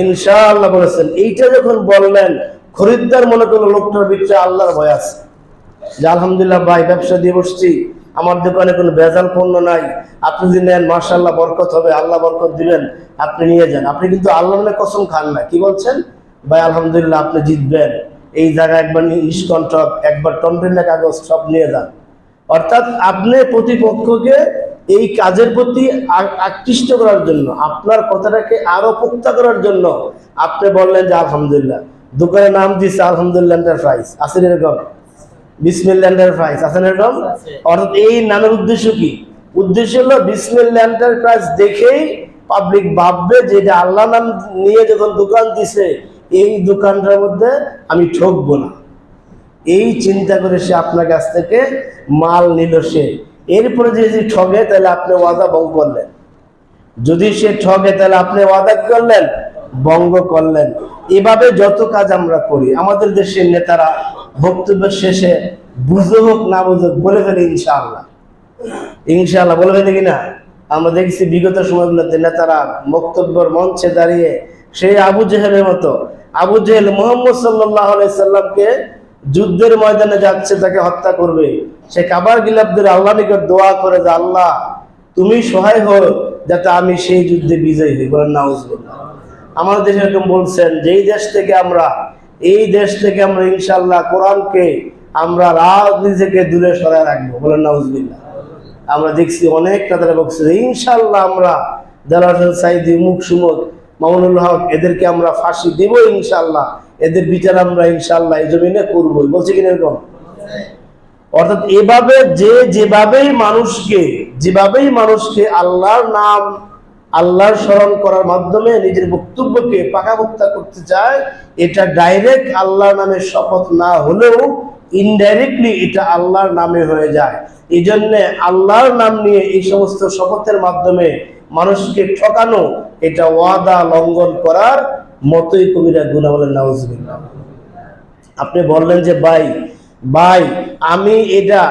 ইনশাআল্লাহ বলেছেন। এইটা যখন বললেন, খরিদ্দার মনে করলো লোকটার ভিতরে আল্লাহর ভয় আছে, যে আলহামদুলিল্লাহ ভাই ব্যবসা দিয়ে বসছি, আমার দোকানে কোনো ভেজাল পণ্য নাই, আপনি যদি নেন মাশাআল্লাহ বরকত হবে, আল্লাহ বরকত দিবেন, আপনি নিয়ে যান। আপনি কিন্তু আল্লাহ নামে কসম খান না, কি বলছেন? ভাই আলহামদুলিল্লাহ আপনি জিতবেন, এই জায়গায় একবার নিষ্কণ্ঠক, একবার টনটনে কাগজ সব নিয়ে যান। অর্থাৎ আপনি প্রতিপক্ষকে এই কাজের প্রতি আকৃষ্ট করার জন্য, আপনার কথাটাকে আরো পোক্তা করার জন্য আপনি বললেন যে আলহামদুলিল্লাহ। দোকানের নাম দিচ্ছে আলহামদুলিল্লাহ এন্টারপ্রাইজ, আছে এরকম? বিসমিল্লাহ এন্টারপ্রাইজ, আছে এরকম? অর্থাৎ এই নামের উদ্দেশ্য কি? উদ্দেশ্য হলো বিসমিল্লাহ এন্টারপ্রাইজ দেখেই পাবলিক ভাববে যে এটা আল্লাহ নাম নিয়ে যখন দোকান দিছে, এই দোকানটার মধ্যে আমি ঠকবো না। এই চিন্তা করে সে আপনার কাছ থেকে মাল নিল। সে এরপরে যদি ঠগে তাহলে আপনি ওয়াদা ভঙ্গ করলেন, যদি সে ঠগে তাহলে আপনি ওয়াদা করলেন, ভঙ্গ করলেন। এভাবে যত কাজ আমরা করি, আমাদের দেশের নেতারা বক্তব্যের শেষে বুঝো হোক না বুঝুক বলে ফেলে ইনশাআল্লাহ, ইনশাআল্লাহ বলে ফেলে কিনা? আমরা দেখছি বিগত সময়গুলোতে নেতারা বক্তব্যের মঞ্চে দাঁড়িয়ে সেই আবু জেহেলের মতো, আবু জেহেল মুহাম্মদ সাল্লাল্লাহু আলাইহি সাল্লামকে যুদ্ধের ময়দানে যাচ্ছে, তাকে হত্যা করবে, সে কাবার গিলাফ ধরে আল্লাহ নিকট দোয়া করে যে আল্লাহ তুমি সহায় হও যাতে আমি সেই যুদ্ধে বিজয়ী হই। বলেন নাউজুবিল্লাহ। আমাদের দেশে এরকম বলছেন যে এই দেশ থেকে আমরা ইনশাআল্লাহ কোরআনকে আমরা রাজনীতি থেকে দূরে সরায় রাখবো। বলেন নাউজুবিল্লাহ। আমরা দেখছি অনেক নেতারা বলছে ইনশাআল্লাহ আমরা দেলোয়ার হোসেন সাঈদী, মুখ সুমুক, মামুনুল হক, এদেরকে আমরা ফাঁসি দেব ইনশাআল্লাহ, এদের বিচার আমরা ইনশাআল্লাহ এই জমিনে করবো। বলছে কিনা এরকম? অর্থাৎ এভাবে যেভাবেই মানুষকে আল্লাহর নাম, আল্লাহর স্মরণ করার মাধ্যমে নিজের বক্তব্যকে পাকাপোক্তা করতে চায়, এটা ডাইরেক্ট আল্লাহর নামে শপথ না হলেও ইনডাইরেক্টলি এটা আল্লাহর নামে হয়ে যায়। এই জন্য আল্লাহর নাম নিয়ে এই সমস্ত শপথের মাধ্যমে মানুষকে ঠকানো, এটা ওয়াদা লঙ্ঘন করার মতোই কবিরা গুনাহ। বলেন নাউজুবিল্লাহ। আপনি বললেন যে ভাই আমি এটা,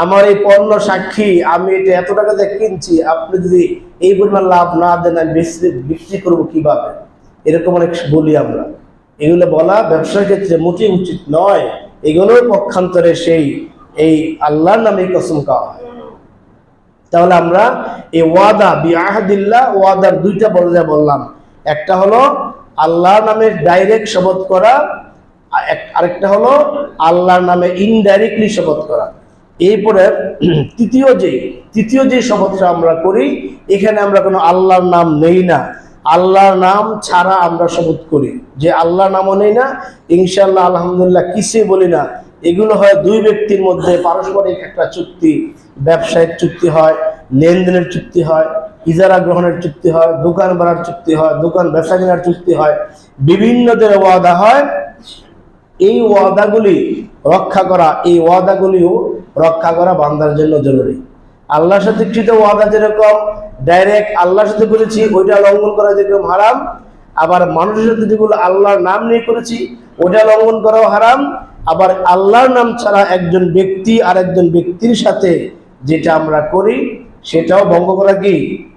আমার এই পণ্য সাক্ষী, আমি এটা এত টাকা দিয়ে কিনছি, আপনি যদি এই পরিমাণ লাভ না দেন আমি বিক্রি করবো কিভাবে? এরকম অনেক বলি আমরা। এগুলো বলা ব্যবসার ক্ষেত্রে মোটেই উচিত নয়। এগুলোর পক্ষান্তরে এই আল্লাহর নামে কসম খাওয়া হয়। তাহলে আমরা এই ওয়াদা বিআহদিল্লাহ, ওয়াদার দুইটা পর্যায়ে বললাম। একটা হলো আল্লাহর নামে ডাইরেক্ট শপথ করা, আরেকটা হলো আল্লাহর নামে ইনডাইরেক্টলি শপথ করা। এরপরে তৃতীয় যে শপথটা আমরা করি, এখানে আমরা কোনো আল্লাহর নাম নেই না, আল্লাহর নাম ছাড়া আমরা শপথ করি, যে আল্লাহর নামও নেই না, ইনশাআল্লাহ আলহামদুলিল্লাহ কিছুই বলি না। এগুলো হয় দুই ব্যক্তির মধ্যে পারস্পরিক একটা চুক্তি, ব্যবসায়িক চুক্তি হয়, লেনদেনের চুক্তি হয়, ইজারা গ্রহণের চুক্তি হয়, দোকান ভাড়ার চুক্তি হয়, দোকান ব্যবসা কেনার চুক্তি হয়, বিভিন্ন ধরনের ওয়াদা হয়। এই ওয়াদাগুলি রক্ষা করা বান্দার জন্য জরুরি। আল্লাহর সাথে কৃত ওয়াদা যেরকম ডাইরেক্ট আল্লাহর সাথে করেছি, ওইটা লঙ্ঘন করা যেরকম হারাম, আবার মানুষের সাথে যেগুলো আল্লাহর নাম নিয়ে করেছি ওটা লঙ্ঘন করাও হারাম। আবার আল্লাহর নাম ছাড়া একজন ব্যক্তি আর একজন ব্যক্তির সাথে যেটা আমরা করি সেটাও ভঙ্গ করা কি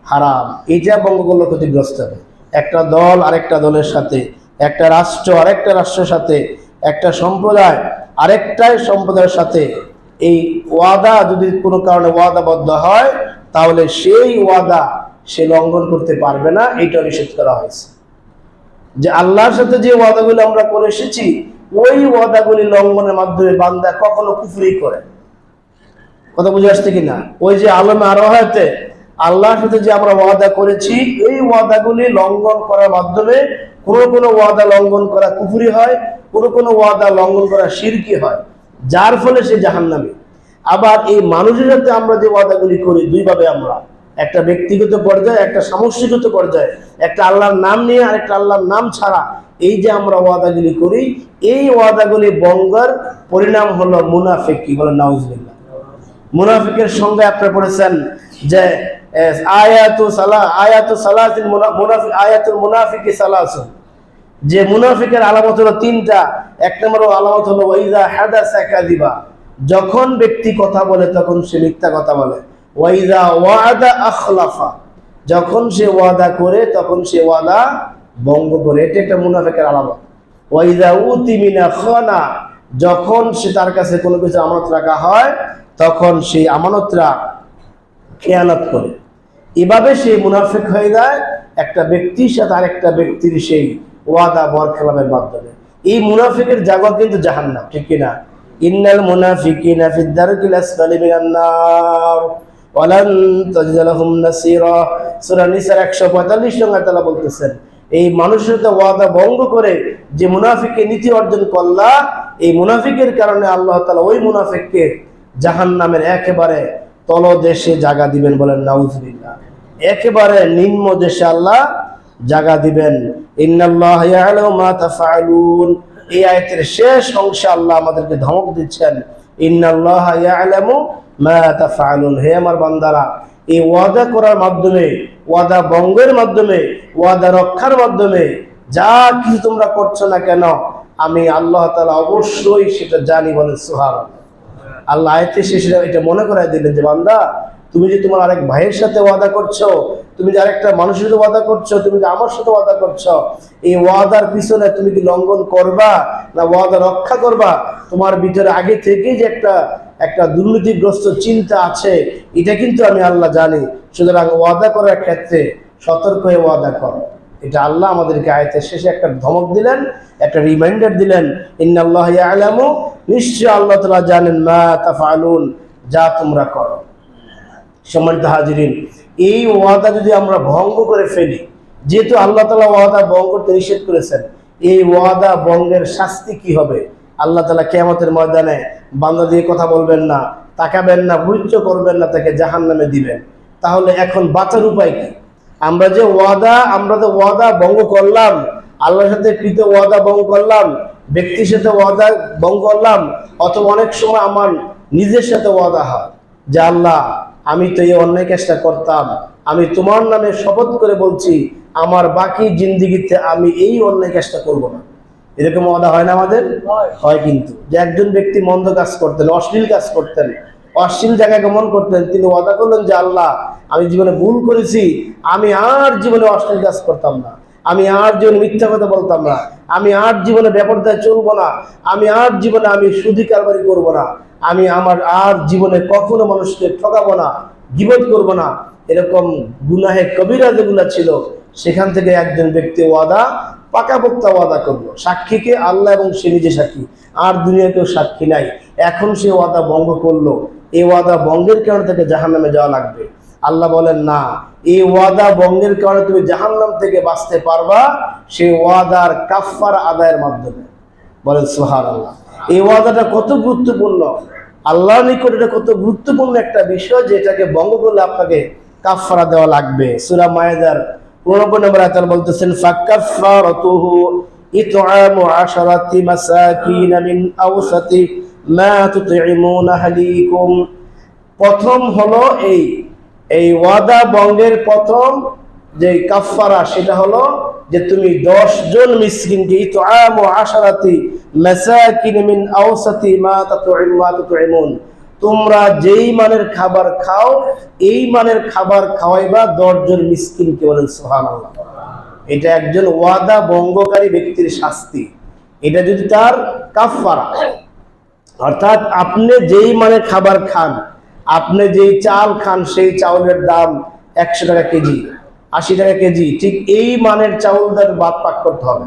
হারাম। এটা ভঙ্গ করলে ক্ষতিগ্রস্ত হবে। একটা দল আরেকটা দলের সাথে, একটা রাষ্ট্র আরেকটা রাষ্ট্রের সাথে, একটা সম্প্রদায় আরেকটা সম্প্রদায়ের সাথে এই ওয়াদা যদি কোনো কারণে ওয়াদাবদ্ধ হয়, তাহলে সেই ওয়াদা সে লঙ্ঘন করতে পারবে না, এইটা নিষেধ করা হয়েছে। যে আল্লাহর সাথে যে ওয়াদাগুলি আমরা করে এসেছি ওই ওয়াদাগুলি লঙ্ঘনের মাধ্যমে বান্দা কখনো কুফরি করে। কথা বুঝে আসছে কিনা? ওই যে আলমে আরোহাতে আল্লাহর সাথে যে আমরা ওয়াদা করেছি এই ওয়াদাগুলি লঙ্ঘন করার মাধ্যমে কোনো ওয়াদা লঙ্ঘন করা কুফরি হয়, কোনো ওয়াদা লঙ্ঘন করা শিরকি হয়, যার ফলে সে জাহান্নামী। আবার এই মানুষের সাথে আমরা যে ওয়াদাগুলি করি দুইভাবে, আমরা একটা ব্যক্তিগত পর্যায়ে, একটা সামষ্টিগত পর্যায়ে, একটা আল্লাহর নাম নিয়ে আর একটা আল্লাহর নাম ছাড়া এই যে আমরা ওয়াদাগুলি করি এই ওয়াদাগুলি ভঙ্গের পরিণাম হলো মুনাফিক। কি বলেন? নাউজুবিল্লাহ। মুনাফিকের সঙ্গে আপনি পড়েছেন যে আয়াতুল মুনাফিকি সালাসুন, যে মুনাফিকের আলামত হলো তিনটা। এক নম্বর আলামত হলো ওয়াইজা হাদাসা কাযিবা, যখন ব্যক্তি কথা বলে তখন সে মিথ্যা কথা বলে। ওয়াইজা ওয়াদা আখলাফা, যখন সে ওয়াদা করে তখন সে ওয়াদা ভঙ্গ করে। এটা একটা মুনাফিকের আলামত। ওয়াইজা উতিমিনা খানা, যখন সে তার কাছে কোনো কিছু আমানত রাখা হয় তখন সেই আমানতরা খেয়ানত করে। এভাবে সে মুনাফিক হয়ে যায় একটা ব্যক্তির সাথে আরেকটা ব্যক্তির সেই ওয়াদা বরখেলাপের মাধ্যমে। এই মুনাফিকের জায়গা কিন্তু জাহান্নাম, ঠিক কিনা? ইন্নাল মুনাফিকিনা ফিদ দারকিল আসফালি মিনান নার ওয়া লান তাজিদ লাহুম নাসীরা। সূরা নিসার 145 নম্বর আয়াতে বলতেছেন এই মানুষের সাথে ওয়াদা ভঙ্গ করে যে মুনাফিকের নীতি অর্জন করলা, এই মুনাফিকের কারণে আল্লাহ তাআলা ওই মুনাফিককে জাহান্নামের একেবারে তলদেশে জায়গা দিবেন। বলেন নাউজুবিল্লাহ। একেবারে নিম্ন দেশে আল্লাহ জায়গা দিবেন। ইন্নাল্লাহা ইয়ালামু মা তাফআলুন, এই আয়াতের শেষ অংশে আল্লাহ আমাদেরকে ধমক দিচ্ছেন, ইন্নাল্লাহা ইয়ালামু মা তাফআলুন। হে আমার বান্দারা, এই ওয়াদা করার মাধ্যমে, ওয়াদা ভঙ্গের মাধ্যমে, ওয়াদা রক্ষার মাধ্যমে যা কিছু তোমরা করছো না কেন আমি আল্লাহ তাআলা অবশ্যই সেটা জানি। বলেন সুবহানাল্লাহ। আল্লাহ আয়াতে শেষে এটা মনে করায় দিলেন যে বান্দা, তুমি যে তোমার আরেক ভাইয়ের সাথে ওয়াদা করছো, তুমি যে আরেকটা মানুষের সাথে ওয়াদা করছো, তুমি যে আমার সাথে ওয়াদা করছো, এই ওয়াদার পিছনে তুমি কি লঙ্ঘন করবা না ওয়াদা রক্ষা করবা? তোমার ভিতরে আগে থেকেই যে একটা দুর্নীতিগ্রস্ত চিন্তা আছে, এটা কিন্তু আমি আল্লাহ জানি। সুতরাং ওয়াদা করার ক্ষেত্রে সতর্ক হয়ে ওয়াদা করো। এটা আল্লাহ আমাদেরকে আয়াতের শেষে একটা ধমক দিলেন, একটা রিমাইন্ডার দিলেন, ইন্নাল্লাহা ইয়ালামু, নিশ্চয় আল্লাহ তাআলা জানেন, মা তাফআলুন, যা তোমরা করো। সম্মানিত হাজিরিন, এই ওয়াদা যদি আমরা ভঙ্গ করে ফেলি, যেহেতু আল্লাহ তাআলা ওয়াদা ভঙ্গ করতে নিষেধ করেছেন, এই ওয়াদা ভঙ্গের শাস্তি কি হবে? আল্লাহ তাআলা কিয়ামতের ময়দানে বান্দা দিয়ে কথা বলবেন না, তাকাবেন না, ভুলচ করবেন না, তাকে জাহান্নামে দিবেন। তাহলে এখন বাঁচার উপায় কি? আমরা যে ওয়াদা ভঙ্গ করলাম, আল্লাহর সাথে কৃত ওয়াদা ভঙ্গ করলাম, ব্যক্তির সাথে ওয়াদা ভঙ্গ করলাম, অথবা অনেক সময় আমার নিজের সাথে ওয়াদা হয় যে আল্লাহ, আমি তো এই অন্যায় কাজটা করতাম, আমি তোমার নামে শপথ করে বলছি আমার বাকি জিন্দেগিতে আমি এই অন্যায় কাজটা করব না। এরকম ওয়াদা হয় না আমাদের? হয়। কিন্তু যে একজন ব্যক্তি মন্দ কাজ করতেন, অশ্লীল কাজ করতেন, অশ্লীল জায়গায় গমন করতেন, তিনি ওয়াদা করলেন যে আল্লাহ, আমি জীবনে ভুল করেছি, আমি আর জীবনে অশ্লীল কাজ করতাম না, আমি আর জীবনে মিথ্যা কথা বলতাম না, আমি আর জীবনে বেপরদায় চলবো না, আমি আর জীবনে আমি সুদি কারবারি করবো না, আমি আমার আর জীবনে কখনো মানুষকে ঠকাবো না, গীবত করবো না। এরকম গুনাহে কবিরা যেগুলো ছিল, সেখান থেকে একজন ব্যক্তি ওয়াদা পাকাপোক্তা ওয়াদা করলো, সাক্ষীকে আল্লাহ এবং সে নিজে সাক্ষী, আর দুনিয়া কেউ সাক্ষী নাই। এখন সে ওয়াদা ভঙ্গ করলো, এই ওয়াদা ভঙ্গের কারণে তাকে জাহান্নামে যাওয়া লাগবে। আল্লাহ বলেন না, এই ওয়াদা ভঙ্গের কারণে তুমি জাহান্নাম থেকে বাঁচতে পারবা সেই ওয়াদার কাফারা আদায়ের মাধ্যমে। বলেন সুবহানাল্লাহ। এই ওয়াদাটা কত গুরুত্বপূর্ণ, আল্লাহর নিকট এটা কত গুরুত্বপূর্ণ একটা বিষয়, যেটাকে ভঙ্গ করলে আপনাকে কাফারা দেওয়া লাগবে। সূরা মায়েদার 89 নম্বর আয়াতে বলতেছেন, ফাকাফারাতুহু ইতআমু 10 মাসাকিন মিন আওসাতি মা তুতঈমুনা আহলিকুম। প্রথম হলো এই ওয়াদা ভঙ্গের প্রথম যে কাফারা, সেটা হলো যে তুমি 10 জন মিসকিনকে, ইতআমু 10 মাসাকিন মিন আওসাতি মা তুতঈমুন, তোমরা যেই মানের খাবার খাও এই মানের খাবার খাওয়াইবা 10 জন মিসকিনকে। বলেন সুবহানাল্লাহ। এটা একজন ওয়াদা ভঙ্গকারী ব্যক্তির শাস্তি, এটা যদি তার কাফারা। অর্থাৎ আপনি যেই মানের খাবার খান, আপনি যেই চাল খান, সেই চাউলের দাম 100 টাকা কেজি, 80 টাকা কেজি, ঠিক এই মানের চাউল দিয়ে ভাত পাক করতে হবে।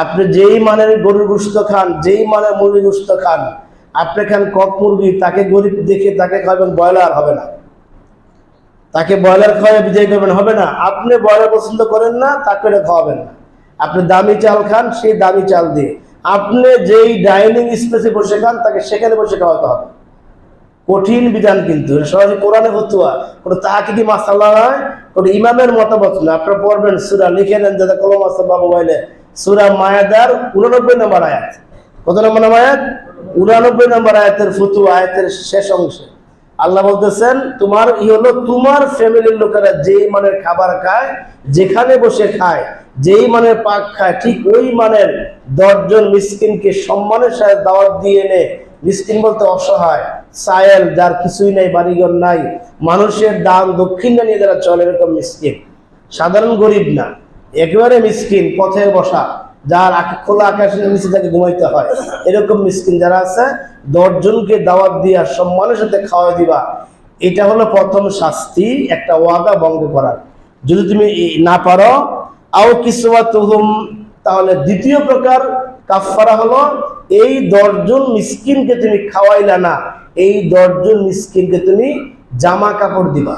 আপনি যেই মানের গরুর গোশত খান, যেই মানের মুরগির গোশত খান, আপনি খান কক মুরগি, তাকে গরিব দেখে তাকে খাওয়াবেন ব্রয়লার, হবে না। তাকে ব্রয়লার খাওয়াই বিজয় করবেন, হবে না। আপনি ব্রয়লার পছন্দ করেন না, তাকে এটা খাওয়াবেন না। আপনি দামি চাল খান, সেই দামি চাল দিয়ে। আপনি যেই ডাইনিং স্পেসে বসে খান, তাকে সেখানে বসে খাওয়াতে হবে। কঠিন বিধান, কিন্তু সরাসরি কোরআনে ফতোয়া, কোনো তাহকিকি মাসালা নয়, কোনো ইমামের মতামত না। আপনারা পড়বেন, সূরা লিখে নেন, যাতে কলম আছে বা মোবাইলে, সূরা মায়েদার 89 নম্বর আয়াত। কত নম্বর আয়াত? 89 নম্বর আয়াতের ফতোয়া, আয়াতের শেষ অংশে আল্লাহ বলতেছেন, তোমার হলো তোমার ফ্যামিলির লোকেরা যেই মানের খাবার খায়, যেখানে বসে খায়, যেই মানের পাক খায়, ঠিক ওই মানের 10 জন মিসকিনকে সম্মানের সাথে দাওয়াত দিয়ে এনে, মিসকিন বলতে অসহায়, সায়েল, যার কিছুই নাই, বাড়িঘর নাই, মানুষের দান দক্ষিণা নিয়ে যারা চলে, এরকম মিসকিন, সাধারণ গরিব না, একেবারে মিসকিন, পথে বসা, যার খোলা আকাশের নিচে তাকে ঘুমাইতে হয়, এরকম মিসকিন যারা আছে, 10 জনকে দাওয়াত দিয়া সম্মানের সাথে খাওয়া দিবা। এটা হলো প্রথম শাস্তি, একটা ওয়াদা ভঙ্গ করার। যদি তুমি না পারো, আও কিসওয়াতুহুম, তাহলে দ্বিতীয় প্রকার কাফফারা হলো, এই 10 জন মিসকিনকে তুমি খাওয়াইলা না, এই 10 জন মিসকিনকে তুমি জামা কাপড় দিবা।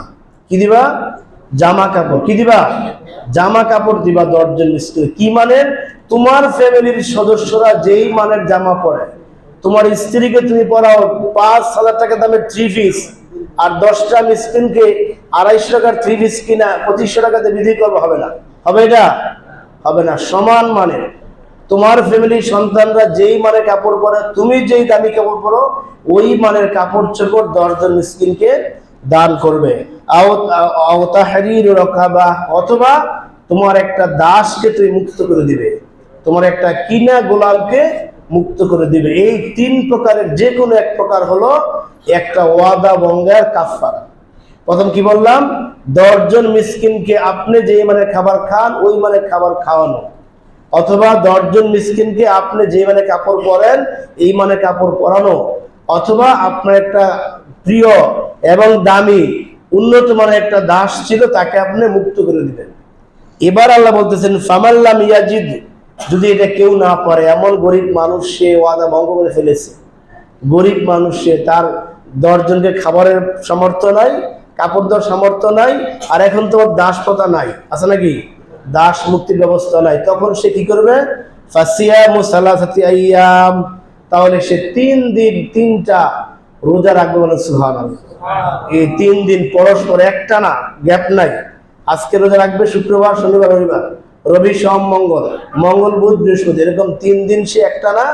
কি দিবা? জামা কাপড়। কি দিবা? জামা কাপড় দিবা 10 জন মিসকিন। কি মানে? তোমার ফ্যামিলির সদস্যরা যেই মানের জামা পরে, তোমার স্ত্রীকে তুমি পরাও 5,000 টাকা দামের 3 পিস, আর 10টা মিসকিনকে 250 টাকার 3 পিস কিনা 2500 টাকাতে বিক্রি করবে, হবে না? হবে এটা? হবে না। সমান মানে তোমার ফ্যামিলির সন্তানরা যেই মানের কাপড় পরে, তুমি যেই দামি কাপড় পরো, ওই মানের কাপড় চোপড় 10 জন মিসকিনকে দান করবে। আও তাহরিরু রাকাবা, অথবা তোমার একটা দাসকে তুমি মুক্ত করে দিবে, তোমার একটা কিনা গোলামকে মুক্ত করে দিবে। এই 3 প্রকারের যে কোনো এক প্রকার হলো একটা ওয়াদা ভঙ্গের কাফফারা। প্রথম কি বললাম? 10 জন মিসকিনকে আপনি যেই মানের খাবার খান, ওই মানের খাবার খাওয়ানো, অথবা 10 জন মিসকিনকে আপনি যেই মানের কাপড় পরেন, এই মানের কাপড় পরানো, অথবা আপনার একটা প্রিয় এবং দামি উন্নত মানের একটা দাস ছিল, তাকে আপনি মুক্ত করে দিবেন। এবার আল্লাহ বলতেছেন, ফামাল্লাম ইয়াজিদ, যদি এটা কেউ না পারে, এমন গরিব মানুষ, সে ওয়াদা ভঙ্গ করে ফেলেছে, গরিব মানুষ, সে তার 10 জনকে খাবারের সামর্থ্য নাই, কাপড় দেওয়ার সামর্থ্য নাই, আর এখন তো দাস প্রথা নাই, আছে নাকি? দাস মুক্তির ব্যবস্থা নাই, তখন সে কি করবে? ফাসিয়ামু সালাসাতি আইয়াম, তাহলে সে 3 দিন 3টা রোজা রাখবে। বলে সুবহানাল্লাহ। এই 3 দিন পরস্পর একটানা, গ্যাপ নাই। আজকে রোজা রাখবে শুক্রবার, শনিবার, রবিবার, রবি, সোম, মঙ্গল, মঙ্গল, বুধ, বৃহস্পতি, এরকম 3 দিন সে একটানা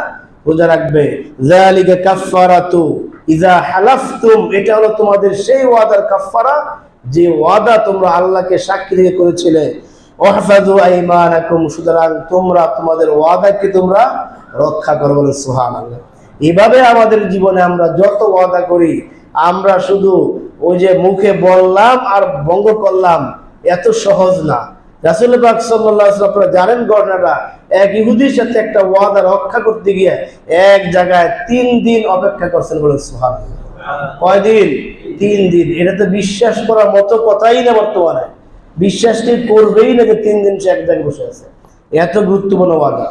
রোজা রাখবে। যালিকা কাফফারাতু ইযা হালাফতুম, এটা হলো তোমাদের সেই ওয়াদার কাফফারা, যে ওয়াদা তোমরা আল্লাহকে সাক্ষী রেখে করেছিলে। ওয়াহফাযু আইমানাকুম, সুতরাং তোমরা তোমাদের ওয়াদাকে তোমরা রক্ষা করো। বলে সুবহানাল্লাহ। এভাবে আমাদের জীবনে আমরা যত ওয়াদা করি, আমরা শুধু ওই যে মুখে বললাম আর ভঙ্গ করলাম, এত সহজ না। রাসূল পাক সাল্লাল্লাহু আলাইহি ওয়াসাল্লাম জানেন ঘটনাটা, এক ইহুদির সাথে একটা ওয়াদা রক্ষা করতে গিয়ে এক জায়গায় 3 দিন অপেক্ষা করছেন। বলে সুবহানাল্লাহ। কয়দিন? 3 দিন। এটা তো বিশ্বাস করার মতো কথাই না বর্তমানে। বিশ্বাস কি করবেই না যে 3 দিন সে এক জায়গায় বসে আছে? এত গুরুত্বপূর্ণ ওয়াদা।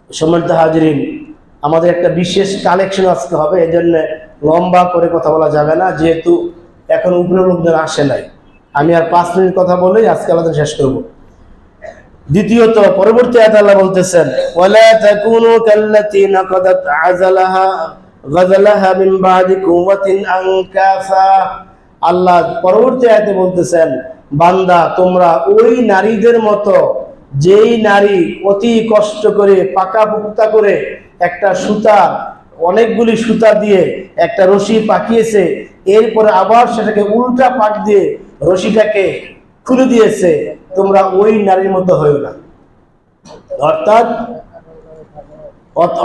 সম্মানিত হাজিরিন, আমাদের একটা বিশেষ কালেকশন আজকে হবে, এজন্য লম্বা করে কথা বলা যাবে না, যেহেতু এখন উপরে লোকজন আসে নাই। আমি আর 5 মিনিট কথা বলেই আজকে আলোচনা শেষ করব। দ্বিতীয়ত, পরবর্তী আয়াতে আল্লাহ বলতেছেন, ওয়ালা তাকুনু কাল্লাতী নাকাদাত গাযালাহা মিন বাদি কুওয়াতিন আনকাসা। আল্লাহ পরবর্তী আয়াতে বলতেছেন, বান্দা তোমরা ওই নারীদের মতো, যেই নারী অতি কষ্ট করে পাকা পুক্তা করে একটা সুতা, অনেকগুলি সুতা দিয়ে একটা রশি পাকিয়েছে, এরপরে আবার সেটাকে উল্টা পাক দিয়ে রশিটাকে খুলে দিয়েছে, তোমরা ওই নারীর মতো হইও না।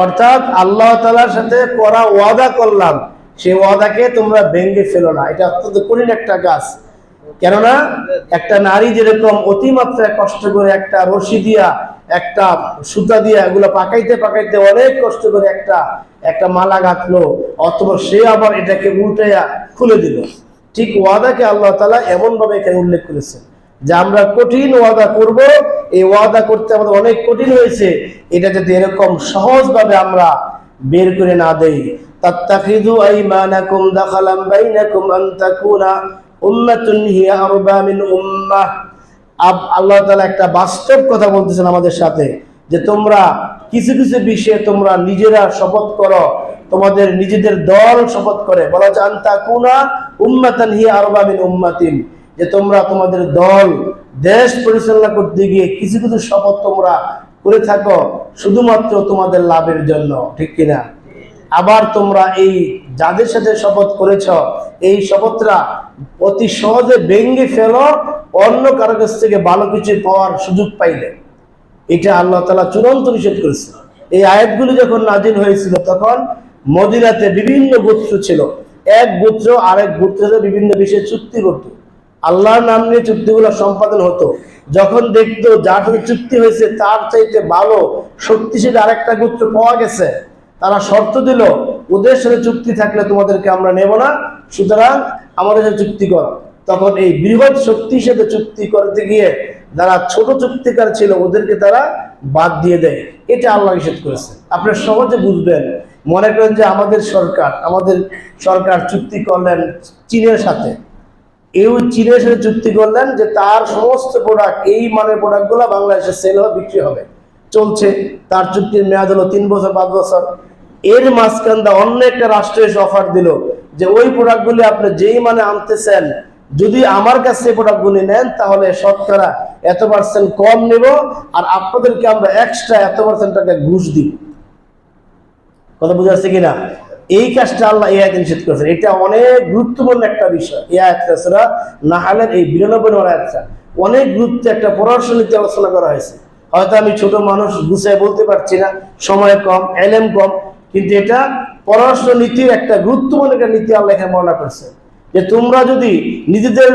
অর্থাৎ আল্লাহ তাআলার সাথে করা ওয়াদা করলাম, সেই ওয়াদাকে তোমরা ভেঙে ফেলো না। এটা অত্যন্ত কঠিন একটা কাজ। কেননা একটা নারী যেরকম অতিমাত্রায় কষ্ট করে একটা রশি দিয়া, একটা সুতা দিয়া এগুলো পাকাইতে পাকাইতে অনেক কষ্ট করে একটা মালা গাঁথলো, অথবা সে আবার এটাকে উল্টাইয়া খুলে দিল, ঠিক ওয়াদাকে আল্লাহ তাআলা এমন ভাবে এখানে উল্লেখ করেছেন যে আমরা কঠিন ওয়াদা করব, এই ওয়াদা করতে আমাদের অনেক কঠিন হয়েছে, এটা যদি এরকম সহজভাবে আমরা বের করে না দেই। তাত্তাখিযু আইমানাকুম দাখালাম বাইনাকুম আন তাকুনা উম্মাতুন হিয়া আরবা মিন উম্মাহ। আল্লাহ তাআলা একটা বাস্তব কথা বলতেছেন আমাদের সাথে, যে তোমরা কিছু কিছু বিষয়ে তোমরা নিজেরা শপথ করো, তোমাদের নিজেদের দল শপথ করে, বলা হচ্ছে আন তাকুনা উম্মাতান হিয়া আরবা মিন উম্মাতিন, যে তোমরা তোমাদের দল দেশ পরিচালনা করতে গিয়ে কিছু কিছু শপথ তোমরা করে থাকো শুধুমাত্র তোমাদের লাভের জন্য, ঠিক কিনা? আবার তোমরা এই যাদের সাথে শপথ করেছ, এই শপথরা অতি সহজে ভেঙে ফেলো অন্য কারো কাছ থেকে ভালো কিছু পাওয়ার সুযোগ পাইলে। এটা আল্লাহ তাআলা চূড়ান্ত নিষেধ করেছে। এই আয়াতগুলি যখন নাজিল হয়েছিল তখন মদিনাতে বিভিন্ন গোত্র ছিল, এক গোত্র আরেক গোত্রের সাথে বিভিন্ন বিষয়ে চুক্তি করত, আল্লাহর নাম নিয়ে চুক্তিগুলো সম্পাদন হতো। যখন দেখতো যার সাথে চুক্তি হয়েছে তার চাইতে ভালো শক্তিশালী আরেকটা গোত্র পাওয়া গেছে, তারা শর্ত দিল ওদের সাথে চুক্তি থাকলে তোমাদেরকে আমরা নেব না, সুতরাং আমাদের সাথে চুক্তি করো। তখন এই বৃহৎ শক্তির সাথে চুক্তি করতে গিয়ে যারা ছোট চুক্তিকার ছিল ওদেরকে তারা বাদ দিয়ে দেয়। এটা আল্লাহ নিষেধ করেছে। আপনারা সহজে বুঝবেন। মনে করেন যে আমাদের সরকার চুক্তি করলেন চীনের সাথে, এই চীনের সাথে চুক্তি করলেন যে তার সমস্ত প্রোডাক্ট, এই মানের প্রোডাক্টগুলো বাংলাদেশে সেল হবে, বিক্রি হবে, চলছে। তার চুক্তির মেয়াদ হলো 3 বছর 5 বছর। এর মাঝখান দিয়ে অন্য একটা রাষ্ট্র এসে অফার দিল যে ওই প্রোডাক্টগুলি আপনি যেই মানে আনতেছেন, যদি আমার কাছে প্রোডাক্টগুলি নেন তাহলে শতকরা এত% কম নেব, আর আপনাদেরকে আমরা এক্সট্রা এত% টাকা ঘুষ দিব। কথা বুঝে আসছে কিনা? এই কাজটা আল্লাহ এই আয়াতে নিষেধ করেছেন। এটা অনেক গুরুত্বপূর্ণ একটা বিষয়। এই আয়াতটা সূরা নাহলের এই 92 নম্বর আয়াতটা অনেক গুরুত্ব একটা পরামর্শ নিতে আলোচনা করা হয়েছে। হয়তো আমি ছোট মানুষ, গুছিয়ে বলতে পারছি না, সময় কম, এলেম কম, কিন্তু এটা পররাষ্ট্র নীতির একটা গুরুত্বপূর্ণ একটা নীতি আল্লাহ এখানে বর্ণনা করছে, যে তোমরা যদি নিজেদের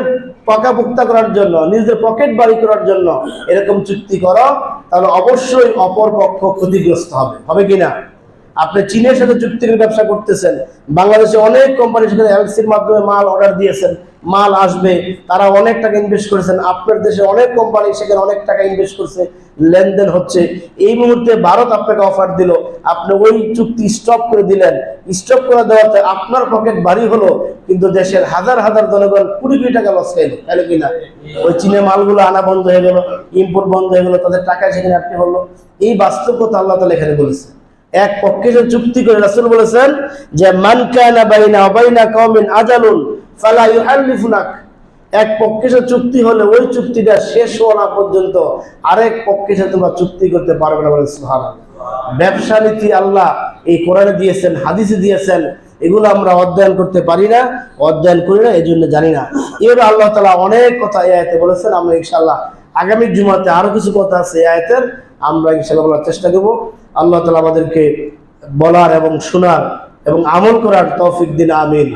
পাকাপোক্তা করার জন্য, নিজেদের পকেট বাড়ি করার জন্য এরকম চুক্তি করো, তাহলে অবশ্যই অপর পক্ষ ক্ষতিগ্রস্ত হবে কিনা? আপনি চীনের সাথে চুক্তির ব্যবসা করতেছেন, বাংলাদেশে অনেক কোম্পানি সেখানে এলসির মাধ্যমে মাল অর্ডার দিয়েছেন, মাল আসবে, তারা অনেক টাকা ইনভেস্ট করেছেন, আপনার দেশে অনেক কোম্পানি সেখানে অনেক টাকা ইনভেস্ট করছে, লেনদেন হচ্ছে। এই মুহূর্তে ভারত আপনাকে অফার দিল, আপনি ওই চুক্তি স্টপ করে দিলেন। স্টপ করে দেওয়াতে আপনার পকেট ভারী হলো, কিন্তু দেশের হাজার হাজার জনগণ কোটি কোটি টাকা লস খাইলো, তাইলে কিনা? ওই চীনের মালগুলো আনা বন্ধ হয়ে গেল, ইম্পোর্ট বন্ধ হয়ে গেল, তাদের টাকা সেখানে আটকে হলো। এই বাস্তবতা আল্লাহ তাআলা এখানে বলেছে। এক পক্ষে যে চুক্তি করে রাসূল বলেছেন যে মান কানা বাইনা ওয়া বাইনা কওমিন আজালুন ফালা ইউহাল্লিফুনাক, এক পক্ষের সাথে চুক্তি হলে ওই চুক্তিটা শেষ হওয়া না পর্যন্ত আরেক পক্ষের সাথে তোমরা চুক্তি করতে পারবে না। বলে সুবহানাল্লাহ। ব্যবসা নীতি আল্লাহ এই কোরআনে দিয়েছেন, হাদিসে দিয়েছেন, এগুলো আমরা অধ্যয়ন করতে পারি না, অধ্যয়ন করি না, এই জন্য জানি না। এর আল্লাহ তাআলা অনেক কথা এই আয়াতে বলেছেন। আমরা ইনশাআল্লাহ আগামী জুমাতে আরো কিছু কথা আছে এই আয়াতের, আমরা ইনশাআল্লাহ বলার চেষ্টা করব। আল্লাহ তাআলা আমাদেরকে বলার এবং শোনার এবং আমল করার তৌফিক দিন, আমিন।